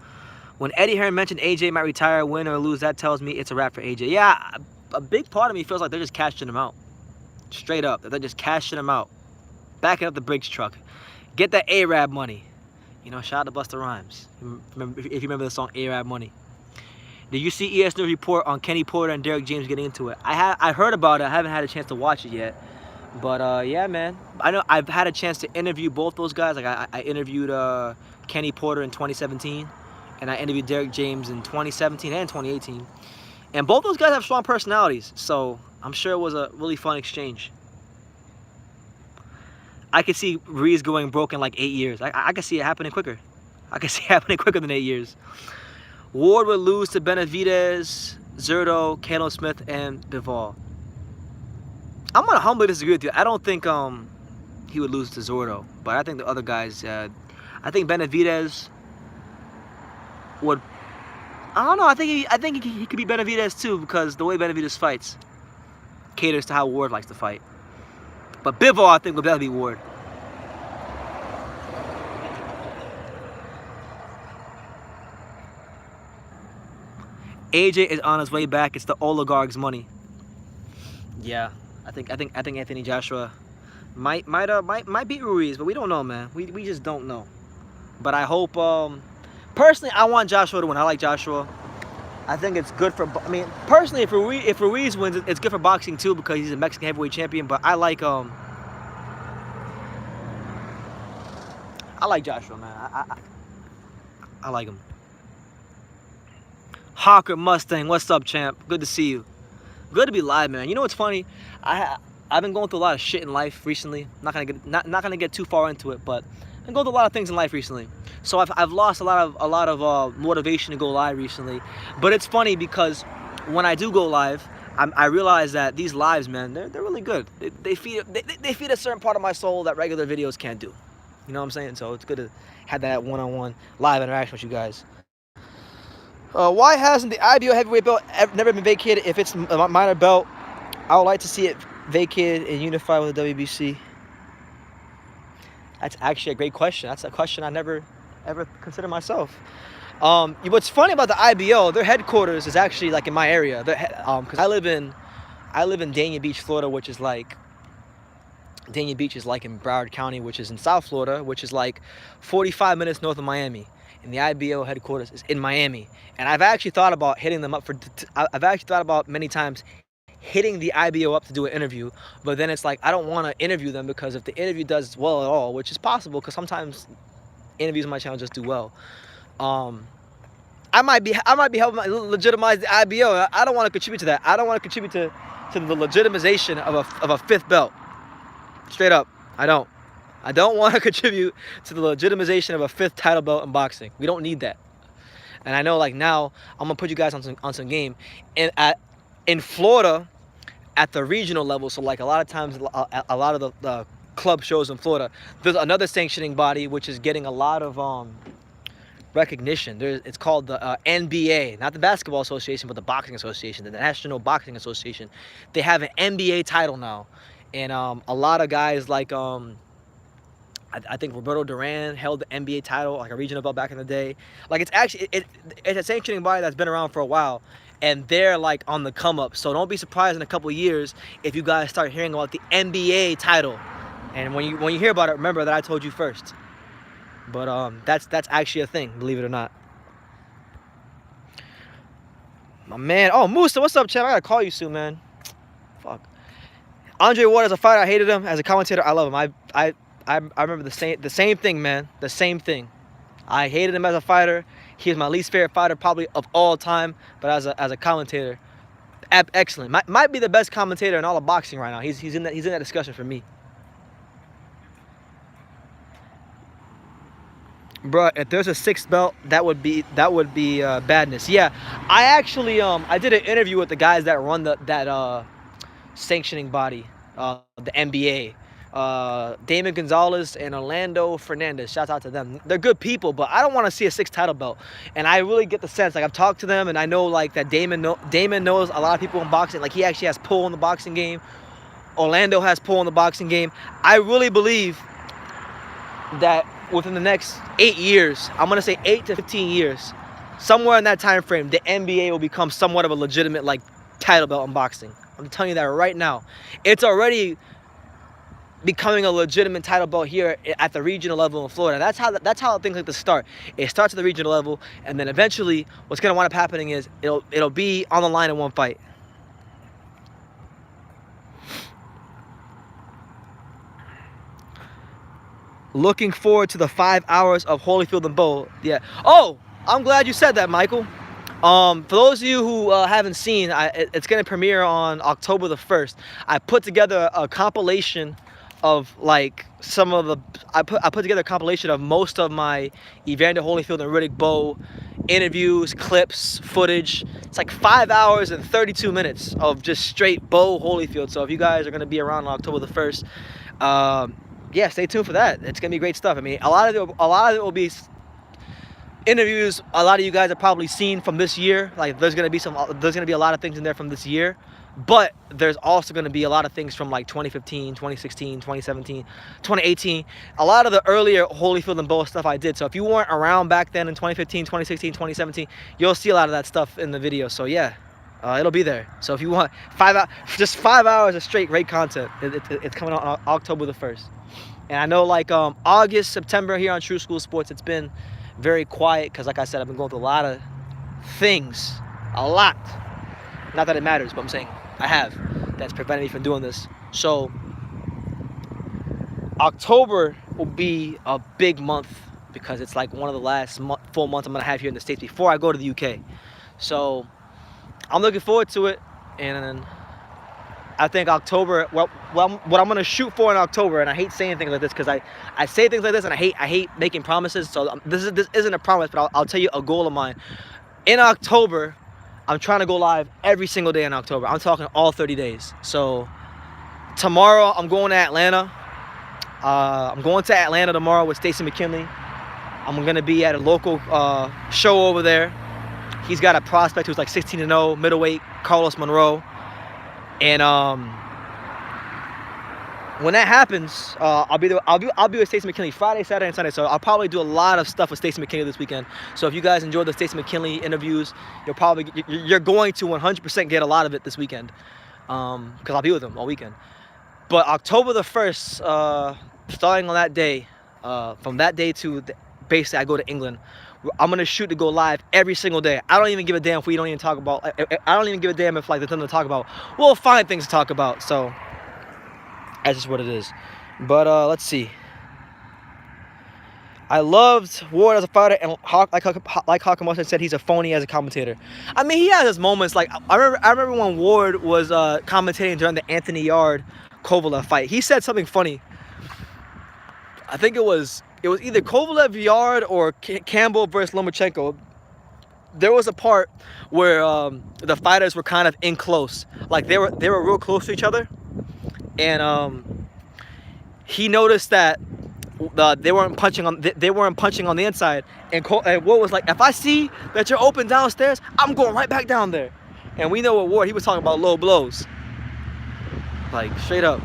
When Eddie Hearn mentioned AJ might retire, win or lose, that tells me it's a wrap for AJ. Yeah, a big part of me feels like they're just cashing him out. Straight up, that they're just cashing him out. Backing up the Briggs truck. Get that Arab money. You know, shout out to Busta Rhymes. If you remember the song Arab Money. Did you see ES News report on Kenny Porter and Derek James getting into it? I heard about it. I haven't had a chance to watch it yet. But yeah, man. I know I've had a chance to interview both those guys. Like I interviewed Kenny Porter in 2017, and I interviewed Derek James in 2017 and 2018. And both those guys have strong personalities, so I'm sure it was a really fun exchange. I could see Ruiz going broke in like 8 years. I could see it happening quicker. I could see it happening quicker than 8 years. Ward would lose to Benavidez, Zurdo, Cano Smith, and Bivol. I'm gonna humbly disagree with you. I don't think he would lose to Zurdo, but I think the other guys. I think Benavidez would I don't know. I think he could be Benavidez too, because the way Benavidez fights caters to how Ward likes to fight. But Bivol, I think, will definitely be Ward. AJ is on his way back. It's the oligarch's money. Yeah, I think Anthony Joshua might beat Ruiz, but we don't know, man. We just don't know. But I hope. Personally, I want Joshua to win. I like Joshua. I think it's good for. I mean, personally, if Ruiz wins, it's good for boxing too, because he's a Mexican heavyweight champion. But I like Joshua, man. I like him. Hawker Mustang, what's up, champ? Good to see you. Good to be live, man. You know what's funny? I've been going through a lot of shit in life recently. Not gonna get too far into it, but I've been going through a lot of things in life recently. So I've lost a lot of motivation to go live recently. But it's funny because when I do go live, I realize that these lives, man, they're really good. They feed a certain part of my soul that regular videos can't do. You know what I'm saying? So it's good to have that one-on-one live interaction with you guys. Why hasn't the IBO heavyweight belt never been vacated? If it's a minor belt, I would like to see it vacated and unified with the WBC. That's actually a great question. That's a question I never ever considered myself. What's funny about the IBO, their headquarters is actually like in my area. Because I live in Dania Beach, Florida, which is like Dania Beach is like in Broward County, which is in South Florida, which is like 45 minutes north of Miami. And the IBO headquarters is in Miami. And I've actually thought about hitting them up I've actually thought about many times hitting the IBO up to do an interview. But then it's like, I don't want to interview them, because if the interview does well at all, which is possible, because sometimes interviews on my channel just do well, I might be helping legitimize the IBO. I don't want to contribute to that. I don't want to contribute to the legitimization of a fifth belt. Straight up, I don't want to contribute to the legitimization of a fifth title belt in boxing. We don't need that. And I know, like, now I'm gonna put you guys on some game. And in Florida, at the regional level, so like a lot of times, a lot of the club shows in Florida, there's another sanctioning body which is getting a lot of recognition. It's called the NBA, not the Basketball Association, but the Boxing Association, the National Boxing Association. They have an NBA title now, and a lot of guys like I think Roberto Duran held the NBA title, like a regional belt back in the day. Like, it's actually it's a sanctioning body that's been around for a while, and they're like on the come up. So don't be surprised in a couple of years if you guys start hearing about the NBA title. And when you hear about it, remember that I told you first. But that's actually a thing, believe it or not. My man, oh, Musa, what's up, champ? I gotta call you soon, man. Fuck. Andre Ward, as a fighter, I hated him. As a commentator, I love him. I remember the same thing, man. The same thing. I hated him as a fighter. He was my least favorite fighter probably of all time. But as a commentator, excellent. Might be the best commentator in all of boxing right now. He's in that discussion for me. Bruh, if there's a sixth belt, that would be badness. Yeah, I actually I did an interview with the guys that run that sanctioning body, the NBA. Damon Gonzalez and Orlando Fernandez. Shout out to them. They're good people, but I don't want to see a sixth title belt. And I really get the sense, like, I've talked to them, and I know, like, that Damon knows a lot of people in boxing. Like, he actually has pull in the boxing game. Orlando has pull in the boxing game. I really believe that within the next 8 years, I'm gonna say 8 to 15 years, somewhere in that time frame, the NBA will become somewhat of a legitimate, like, title belt in boxing. I'm telling you that right now. It's already becoming a legitimate title belt here at the regional level in Florida. That's how things like this start. It starts at the regional level, and then eventually what's gonna wind up happening is it'll be on the line in one fight. Looking forward to the 5 hours of Holyfield and BOWE. Yeah. Oh, I'm glad you said that, Michael. For those of you who haven't seen, it's gonna premiere on October the 1st. I put together a compilation of, like, I put together a compilation of most of my Evander Holyfield and Riddick Bowe interviews, clips, footage. It's like 5 hours and 32 minutes of just straight BOWE Holyfield. So if you guys are gonna be around on October the 1st, yeah, stay tuned for that. It's gonna be great stuff. I mean, a lot of it will be interviews a lot of you guys have probably seen from this year. Like there's gonna be a lot of things in there from this year, but there's also gonna be a lot of things from like 2015, 2016, 2017, 2018. A lot of the earlier Holyfield and BOWE stuff I did. So if you weren't around back then in 2015, 2016, 2017, you'll see a lot of that stuff in the video. So yeah, it'll be there. So if you want just 5 hours of straight great content, it's coming out on October the 1st. And I know like August, September here on True School Sports, it's been very quiet because, like I said, I've been going through a lot of things. A lot. Not that it matters, but I'm saying I have. That's prevented me from doing this. So October will be a big month because it's like one of the last full months I'm going to have here in the States before I go to the UK. So I'm looking forward to it. And I think October, well, what I'm going to shoot for in October, and I hate saying things like this because I say things like this and I hate making promises. So this isn't a promise, but I'll tell you a goal of mine. In October, I'm trying to go live every single day in October. I'm talking all 30 days. So tomorrow I'm going to Atlanta. I'm going to Atlanta tomorrow with Stacey McKinley. I'm going to be at a local show over there. He's got a prospect who's like 16-0, middleweight, Carlos Monroe. And when that happens, I'll be with Stacey McKinley Friday, Saturday, and Sunday. So I'll probably do a lot of stuff with Stacey McKinley this weekend. So if you guys enjoyed the Stacey McKinley interviews, you're going to 100% get a lot of it this weekend, because I'll be with him all weekend. But October the 1st, starting on that day, from that day to basically I go to England, I'm gonna shoot to go live every single day. I don't even give a damn if we don't even talk about. I don't even give a damn if like there's nothing to talk about. We'll find things to talk about. So that's just what it is. But let's see. I loved Ward as a fighter, and like Hawk Mustard said, he's a phony as a commentator. I mean, he has his moments. Like I remember when Ward was commentating during the Anthony Yarde Kovalev fight. He said something funny. I think it was either Kovalev Yarde or Campbell versus Lomachenko. There was a part where the fighters were kind of in close, like they were real close to each other, and he noticed that they weren't punching on the inside, and Ward was like, "If I see that you're open downstairs, I'm going right back down there." And we know what Ward, he was talking about low blows, like straight up.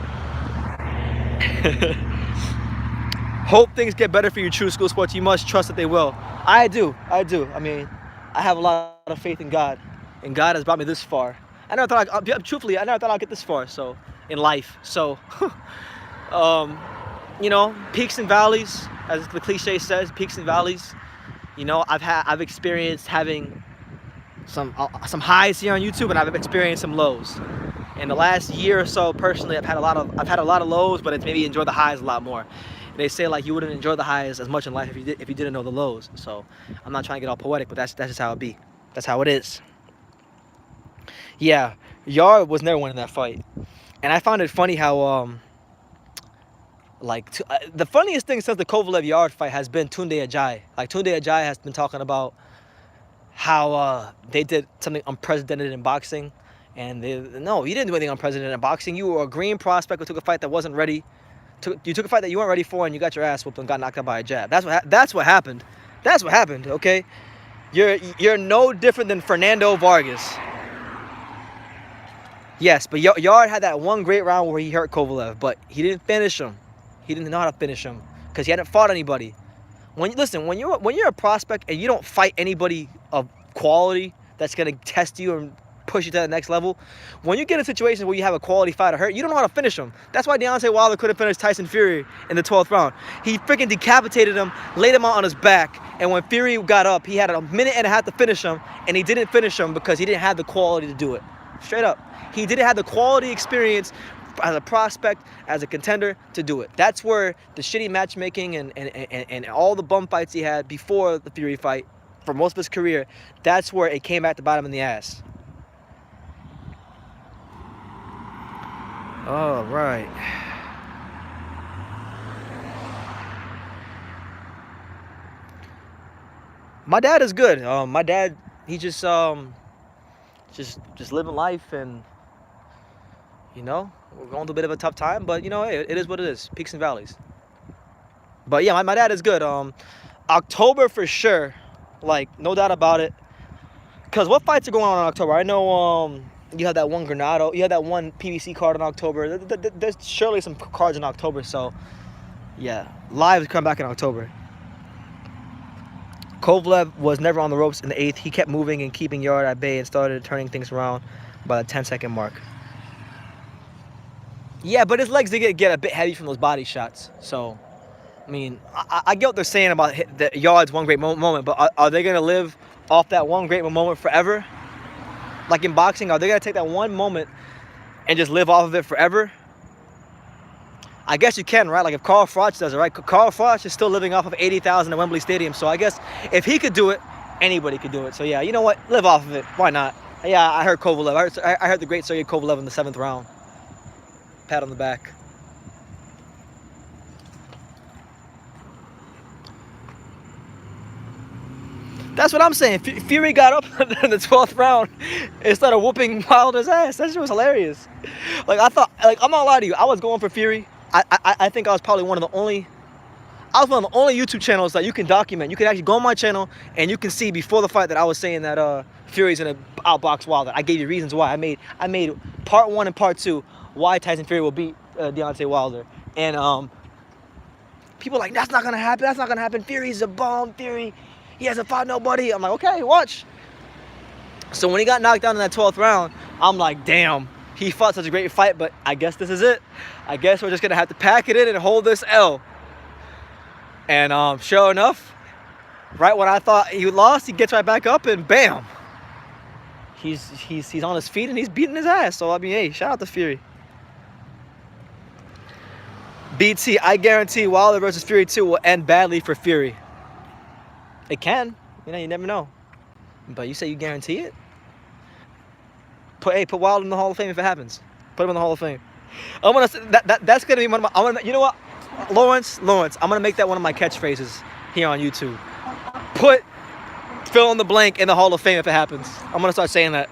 Hope things get better for you, True School Sports. You must trust that they will. I do. I mean, I have a lot of faith in God, and God has brought me this far. Truthfully, I never thought I'd get this far. So in life, so you know, peaks and valleys, as the cliche says, peaks and valleys. You know, I've experienced having some highs here on YouTube, and I've experienced some lows. In the last year or so, personally, I've had a lot of lows, but it's maybe enjoyed the highs a lot more. They say like you wouldn't enjoy the highs as much in life if you didn't know the lows. So I'm not trying to get all poetic, but that's just how it be. That's how it is. Yeah, Yarde was never winning that fight, and I found it funny how the funniest thing since the Kovalev Yarde fight has been Tunde Ajayi. Like Tunde Ajayi has been talking about how they did something unprecedented in boxing, and no, you didn't do anything unprecedented in boxing. You were a green prospect who took a fight that wasn't ready. You took a fight that you weren't ready for, and you got your ass whooped and got knocked out by a jab. That's what happened. That's what happened. Okay, you're no different than Fernando Vargas. Yes, but Yarde had that one great round where he hurt Kovalev, but he didn't finish him. He didn't know how to finish him because he hadn't fought anybody. When you're a prospect and you don't fight anybody of quality that's gonna test you and push you to the next level, when you get in situations where you have a quality fighter hurt, you don't know how to finish him. That's why Deontay Wilder couldn't finish Tyson Fury in the 12th round. He freaking decapitated him, laid him out on his back, and when Fury got up, he had a minute and a half to finish him, and he didn't finish him because he didn't have the quality to do it. Straight up. He didn't have the quality experience as a prospect, as a contender, to do it. That's where the shitty matchmaking and all the bum fights he had before the Fury fight, for most of his career, that's where it came back to bite him in the ass. All right. My dad is good. My dad, he just living life, and you know, we're going through a bit of a tough time, but you know, hey, it is what it is. Peaks and valleys. But yeah, my dad is good. October for sure. Like, no doubt about it. Because what fights are going on in October? I know you had that one Granado. You had that one PBC card in October. There's surely some cards in October. So, yeah. Live come back in October. Kovalev was never on the ropes in the 8th. He kept moving and keeping Yard at bay and started turning things around by the 10-second mark. Yeah, but his legs did get a bit heavy from those body shots. So, I mean, I get what they're saying about the Yard's one great moment, but are they going to live off that one great moment forever? Like in boxing, are they going to take that one moment and just live off of it forever? I guess you can, right? Like if Carl Froch does it, right? Carl Froch is still living off of 80,000 at Wembley Stadium. So I guess if he could do it, anybody could do it. So yeah, you know what? Live off of it. Why not? Yeah, I heard Kovalev. I heard the great Sergey Kovalev in the 7th round. Pat on the back. That's what I'm saying. Fury got up in the 12th round and started whooping Wilder's ass. That shit was hilarious. Like, I thought, like, I'm not lying to you. I was going for Fury. I think I was probably one of the only YouTube channels that you can document. You can actually go on my channel and you can see before the fight that I was saying that Fury's gonna outbox Wilder. I gave you reasons why. I made part 1 and part 2 why Tyson Fury will beat Deontay Wilder. And people are like, that's not gonna happen. That's not gonna happen. Fury's a bum. Fury, he hasn't fought nobody. I'm like, okay, watch. So when he got knocked down in that 12th round, I'm like, damn, he fought such a great fight, but I guess this is it. I guess we're just gonna have to pack it in and hold this L. And sure enough, right when I thought he lost, he gets right back up and bam. He's on his feet and he's beating his ass. So I mean, hey, shout out to Fury. BT, I guarantee Wilder versus Fury 2 will end badly for Fury. It can. You know, you never know. But you say you guarantee it? Put Wilder in the Hall of Fame if it happens. Put him in the Hall of Fame. That's gonna be one of my. You know what, Lawrence, I'm gonna make that one of my catchphrases here on YouTube. Put fill in the blank in the Hall of Fame if it happens. I'm gonna start saying that.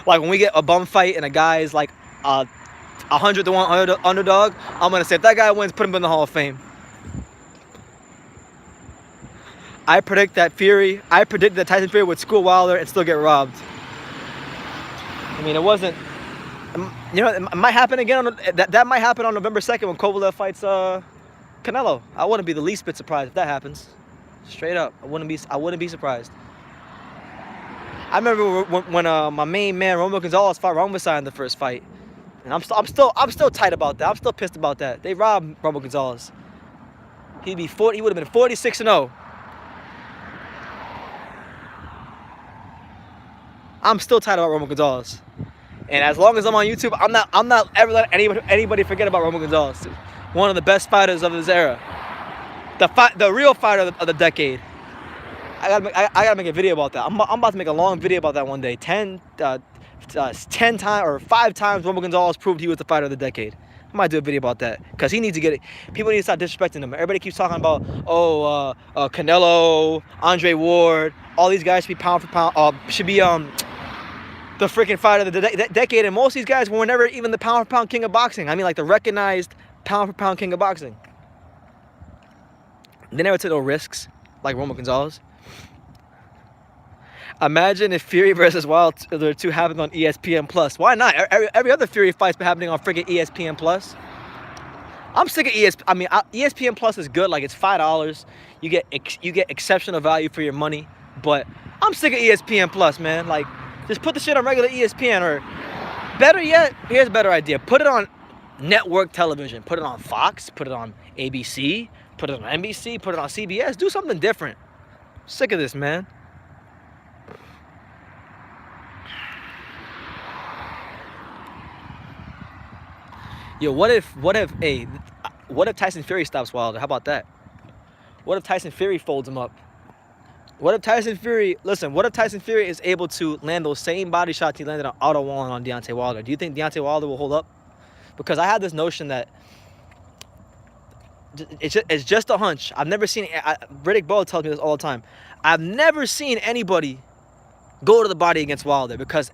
Like when we get a bum fight and a guy is like 100-1 underdog, I'm gonna say if that guy wins, put him in the Hall of Fame. I predict that Tyson Fury would school Wilder and still get robbed. I mean, it wasn't. You know, it might happen again. That might happen on November 2nd when Kovalev fights Canelo. I wouldn't be the least bit surprised if that happens. Straight up, I wouldn't be surprised. I remember when my main man Romeo Gonzalez fought Romero in the first fight, and I'm still tight about that. I'm still pissed about that. They robbed Romeo Gonzalez. He would have been 46-0. I'm still tight about Romeo Gonzalez. And as long as I'm on YouTube, I'm not ever letting anybody forget about Romeo Gonzalez. One of the best fighters of his era. The real fighter of the decade. I gotta make a video about that. I'm about to make a long video about that one day. 10 times or 5 times Romeo Gonzalez proved he was the fighter of the decade. I might do a video about that because he needs to get it. People need to stop disrespecting him. Everybody keeps talking about Canelo, Andre Ward, all these guys should be pound for pound. Should be the freaking fighter of the decade, and most of these guys were never even the pound for pound king of boxing. I mean, like the recognized pound for pound king of boxing. They never took no risks like Romeo Gonzalez. Imagine if Fury versus Wilder 2 happened on ESPN Plus. Why not? Every other Fury fight's been happening on freaking ESPN Plus. I'm sick of ESPN. I mean, ESPN Plus is good. Like, it's $5. You get exceptional value for your money. But I'm sick of ESPN Plus, man. Like, just put the shit on regular ESPN, or better yet, here's a better idea. Put it on network television. Put it on Fox. Put it on ABC. Put it on NBC. Put it on CBS. Do something different. I'm sick of this, man. Yo, what if Tyson Fury stops Wilder? How about that? What if Tyson Fury folds him up? What if Tyson Fury is able to land those same body shots he landed on Otto Wallin on Deontay Wilder? Do you think Deontay Wilder will hold up? Because I have this notion that it's just a hunch. I've never seen Riddick Bowe tells me this all the time. I've never seen anybody go to the body against Wilder because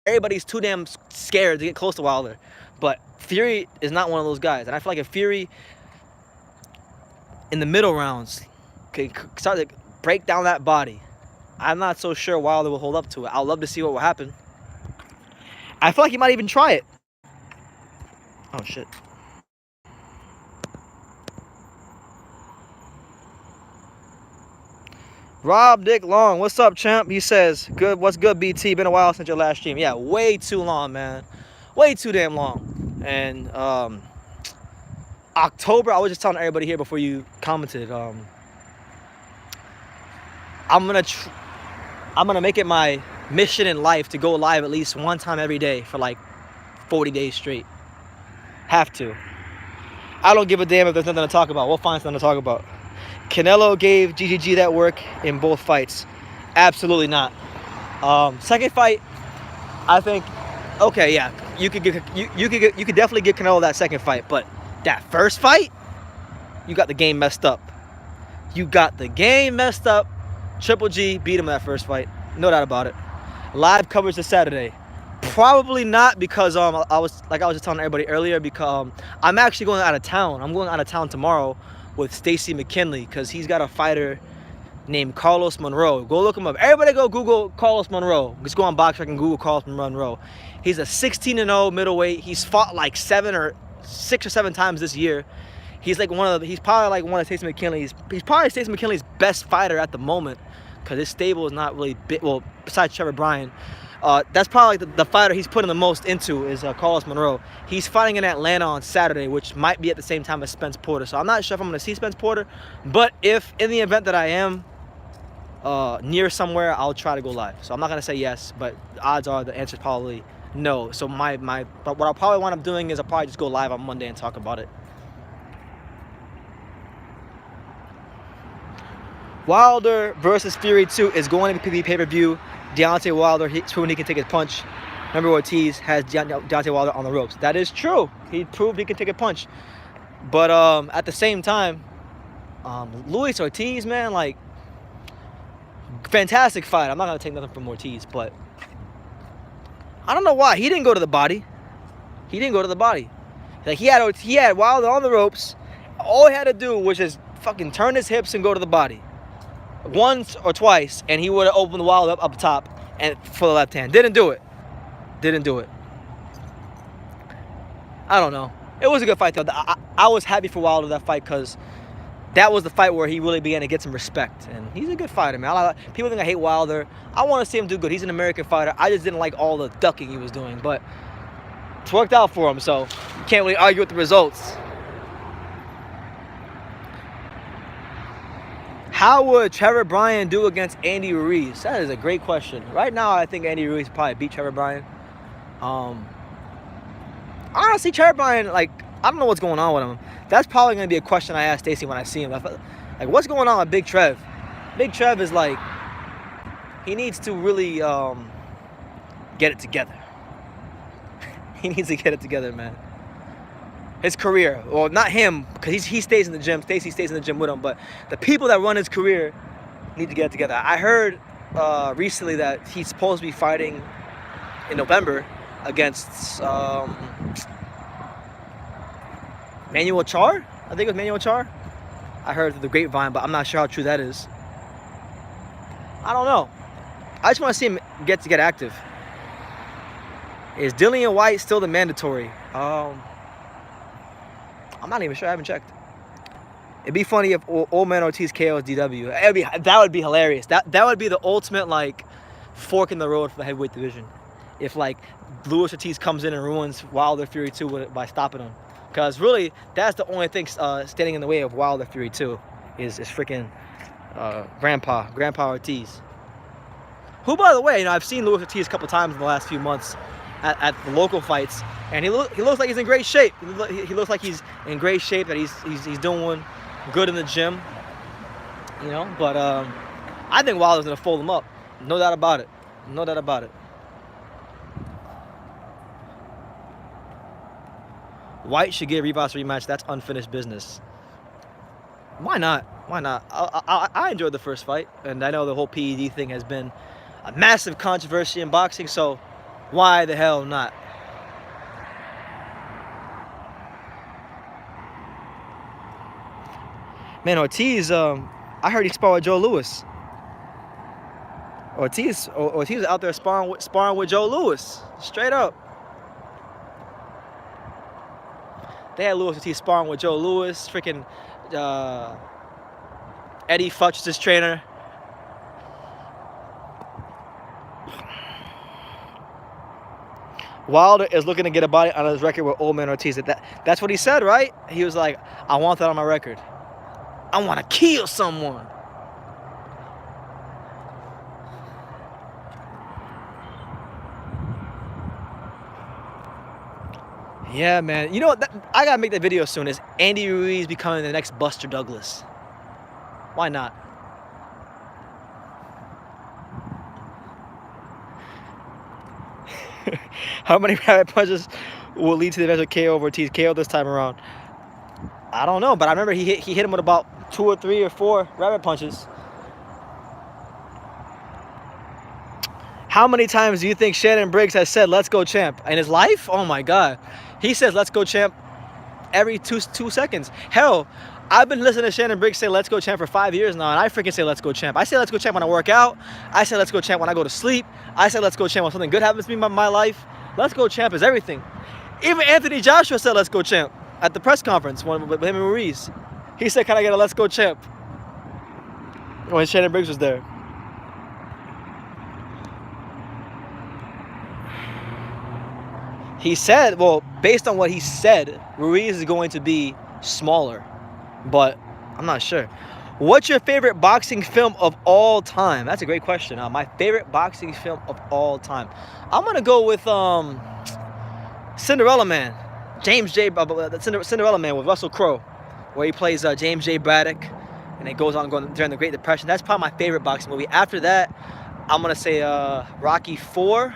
everybody's too damn scared to get close to Wilder. But Fury is not one of those guys. And I feel like if Fury, in the middle rounds, could start to break down that body, I'm not so sure Wilder will hold up to it. I'd love to see what will happen. I feel like he might even try it. Oh, shit. Rob Dick Long, what's up, champ? He says, "Good. What's good, BT? Been a while since your last stream." Yeah, way too long, man. Way too damn long. And October, I was just telling everybody here before you commented. I'm gonna make it my mission in life to go live at least one time every day for like 40 days straight. Have to. I don't give a damn if there's nothing to talk about. We'll find something to talk about. Canelo gave GGG that work in both fights. Absolutely not. Second fight, I think, okay, yeah, you could definitely give Canelo that second fight, but that first fight, you got the game messed up. You got the game messed up. Triple G beat him in that first fight, no doubt about it. Live coverage this Saturday. Probably not, because I was just telling everybody earlier, because I'm actually going out of town. I'm going out of town tomorrow with Stacy McKinley, because he's got a fighter named Carlos Monroe. Go look him up. Everybody go Google Carlos Monroe. Just go on BoxRec and Google Carlos Monroe. He's a 16-0 middleweight. He's fought like 6 or 7 times this year. He's like he's probably like one of Stacy McKinley's. He's probably Stacy McKinley's best fighter at the moment, because his stable is not really big. Well, besides Trevor Bryan. That's probably the fighter he's putting the most into is Carlos Monroe. He's fighting in Atlanta on Saturday, which might be at the same time as Spence Porter. So I'm not sure if I'm going to see Spence Porter. But if in the event that I am near somewhere, I'll try to go live. So I'm not going to say yes, but odds are the answer is probably no. So but what I'll probably wind up doing is I'll probably just go live on Monday and talk about it. Wilder versus Fury 2 is going to be pay-per-view. Deontay Wilder, he's proven he can take his punch. Remember, Ortiz has Deontay Wilder on the ropes. That is true. He proved he can take a punch. But at the same time, Luis Ortiz, man, like, fantastic fight. I'm not going to take nothing from Ortiz, but I don't know why. He didn't go to the body. He didn't go to the body. Like, he had Wilder on the ropes. All he had to do was just fucking turn his hips and go to the body. Once or twice, and he would have opened the Wilder up top and for the left hand. Didn't do it. I don't know. It was a good fight, though. I was happy for Wilder that fight, because that was the fight where he really began to get some respect. And he's a good fighter, man. People think I hate Wilder. I want to see him do good. He's an American fighter. I just didn't like all the ducking he was doing. But it's worked out for him, so you can't really argue with the results. How would Trevor Bryan do against Andy Ruiz? That is a great question. Right now, I think Andy Ruiz probably beat Trevor Bryan. Honestly, Trevor Bryan, like, I don't know what's going on with him. That's probably going to be a question I ask Stacy when I see him. Like, what's going on with Big Trev? Big Trev is like, he needs to really get it together. He needs to get it together, man. His career, well, not him, because he stays in the gym. Stacy stays in the gym with him, but the people that run his career need to get it together. I heard recently that he's supposed to be fighting in November against Manuel Char. I think it was Manuel Char. I heard through the grapevine, but I'm not sure how true that is. I don't know. I just want to see him get active. Is Dillian White still the mandatory? I'm not even sure. I haven't checked. It'd be funny if Old Man Ortiz KOs DW. That would be hilarious. That would be the ultimate, like, fork in the road for the heavyweight division. If, like, Luis Ortiz comes in and ruins Wilder Fury 2 by stopping him. Because really, that's the only thing standing in the way of Wilder Fury 2 is freaking Grandpa Ortiz. Who, by the way, you know, I've seen Luis Ortiz a couple times in the last few months at the local fights, and he looks like he's in great shape. He looks like he's in great shape, that he's doing good in the gym, you know. But I think Wilder's gonna fold him up, no doubt about it. No doubt about it. White should give Rivas a rematch. That's unfinished business. Why not? Why not? I enjoyed the first fight, and I know the whole PED thing has been a massive controversy in boxing, so why the hell not? Man, Ortiz, I heard he sparred with Joe Louis. Ortiz was out there sparring with Joe Louis, straight up. They had Louis Ortiz sparring with Joe Louis, freaking Eddie Futch is his trainer. Wilder is looking to get a body on his record with Old Man Ortiz. That's what he said, right? He was like, I want that on my record. I want to kill someone. Yeah, man. You know what? I got to make that video soon. Is Andy Ruiz becoming the next Buster Douglas? Why not? How many rabbit punches will lead to the eventual KO of Ortiz? KO this time around? I don't know, but I remember he hit him with about 2 or 3 or 4 rabbit punches. How many times do you think Shannon Briggs has said "Let's go, champ" in his life? Oh my God, he says "Let's go, champ" every two seconds. Hell, I've been listening to Shannon Briggs say "Let's go, champ" for 5 years now, and I freaking say "Let's go, champ." I say "Let's go, champ" when I work out. I say "Let's go, champ" when I go to sleep. I say "Let's go, champ" when something good happens to me in my life. "Let's go, champ" is everything. Even Anthony Joshua said "Let's go, champ" at the press conference with him and Ruiz. He said, "Can I get a 'Let's go, champ'?" when Shannon Briggs was there. He said, well, based on what he said, Ruiz is going to be smaller, but I'm not sure. What's your favorite boxing film of all time? That's a great question. My favorite boxing film of all time. I'm going to go with Cinderella Man. Cinderella Man with Russell Crowe, where he plays James J. Braddock, and it goes on going during the Great Depression. That's probably my favorite boxing movie. After that, I'm going to say Rocky IV.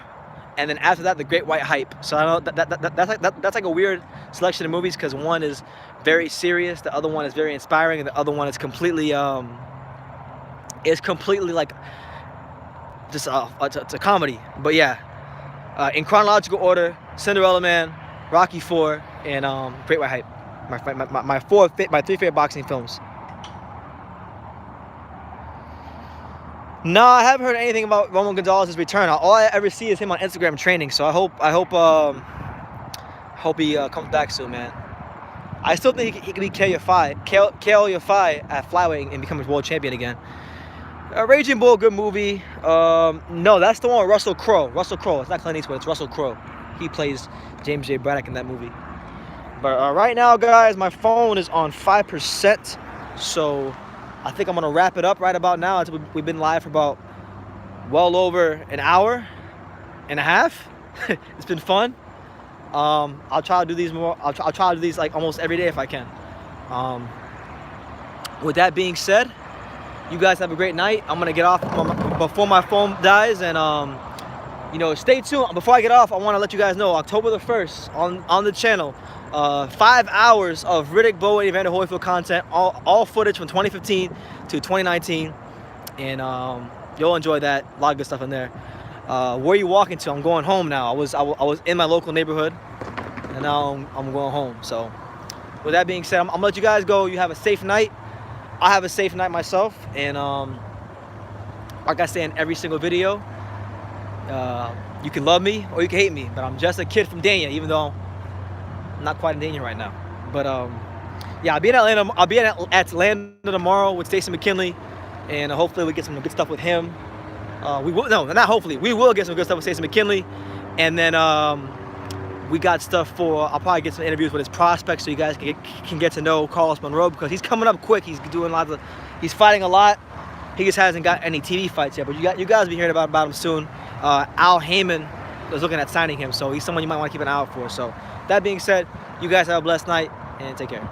And then after that, The Great White Hype. So I know that's like a weird selection of movies because one is very serious, the other one is very inspiring, and the other one is completely like just it's a comedy. But yeah, in chronological order: Cinderella Man, Rocky IV, and Great White Hype. My 3 favorite boxing films. No, I haven't heard anything about Roman Gonzalez's return. All I ever see is him on Instagram training. So I hope he comes back soon, man. I still think he could be KO Yafai at flyweight and become a world champion again. Raging Bull, good movie. No, that's the one with Russell Crowe. Russell Crowe. It's not Clint Eastwood. It's Russell Crowe. He plays James J. Braddock in that movie. But right now, guys, my phone is on 5%. So I think I'm going to wrap it up right about now. We've been live for about well over an hour and a half. It's been fun. I'll try to do these more. I'll try to do these like almost every day if I can. With that being said, you guys have a great night. I'm going to get off before my phone dies. And, you know, stay tuned. Before I get off, I want to let you guys know October the 1st on the channel. 5 hours of Riddick, BOWE, and Evander Holyfield content, all footage from 2015 to 2019, and you'll enjoy that. A lot of good stuff in there. Where are you walking to? I'm going home now. I was in my local neighborhood, and now I'm going home. So, with that being said, I'm gonna let you guys go. You have a safe night. I have a safe night myself, and like I say in every single video, you can love me or you can hate me, but I'm just a kid from Dania, even though I'm not quite in Dania right now. But yeah, I'll be in Atlanta. I'll be at Atlanta tomorrow with Stacey McKinley, and hopefully we get some good stuff with him. We will, no, not hopefully. We will get some good stuff with Stacey McKinley, and then we got stuff for. I'll probably get some interviews with his prospects, so you guys can get to know Carlos Monroe, because he's coming up quick. He's doing he's fighting a lot. He just hasn't got any TV fights yet, but you guys will be hearing about him soon. Al Heyman is looking at signing him, so he's someone you might want to keep an eye out for. So that being said, you guys have a blessed night and take care.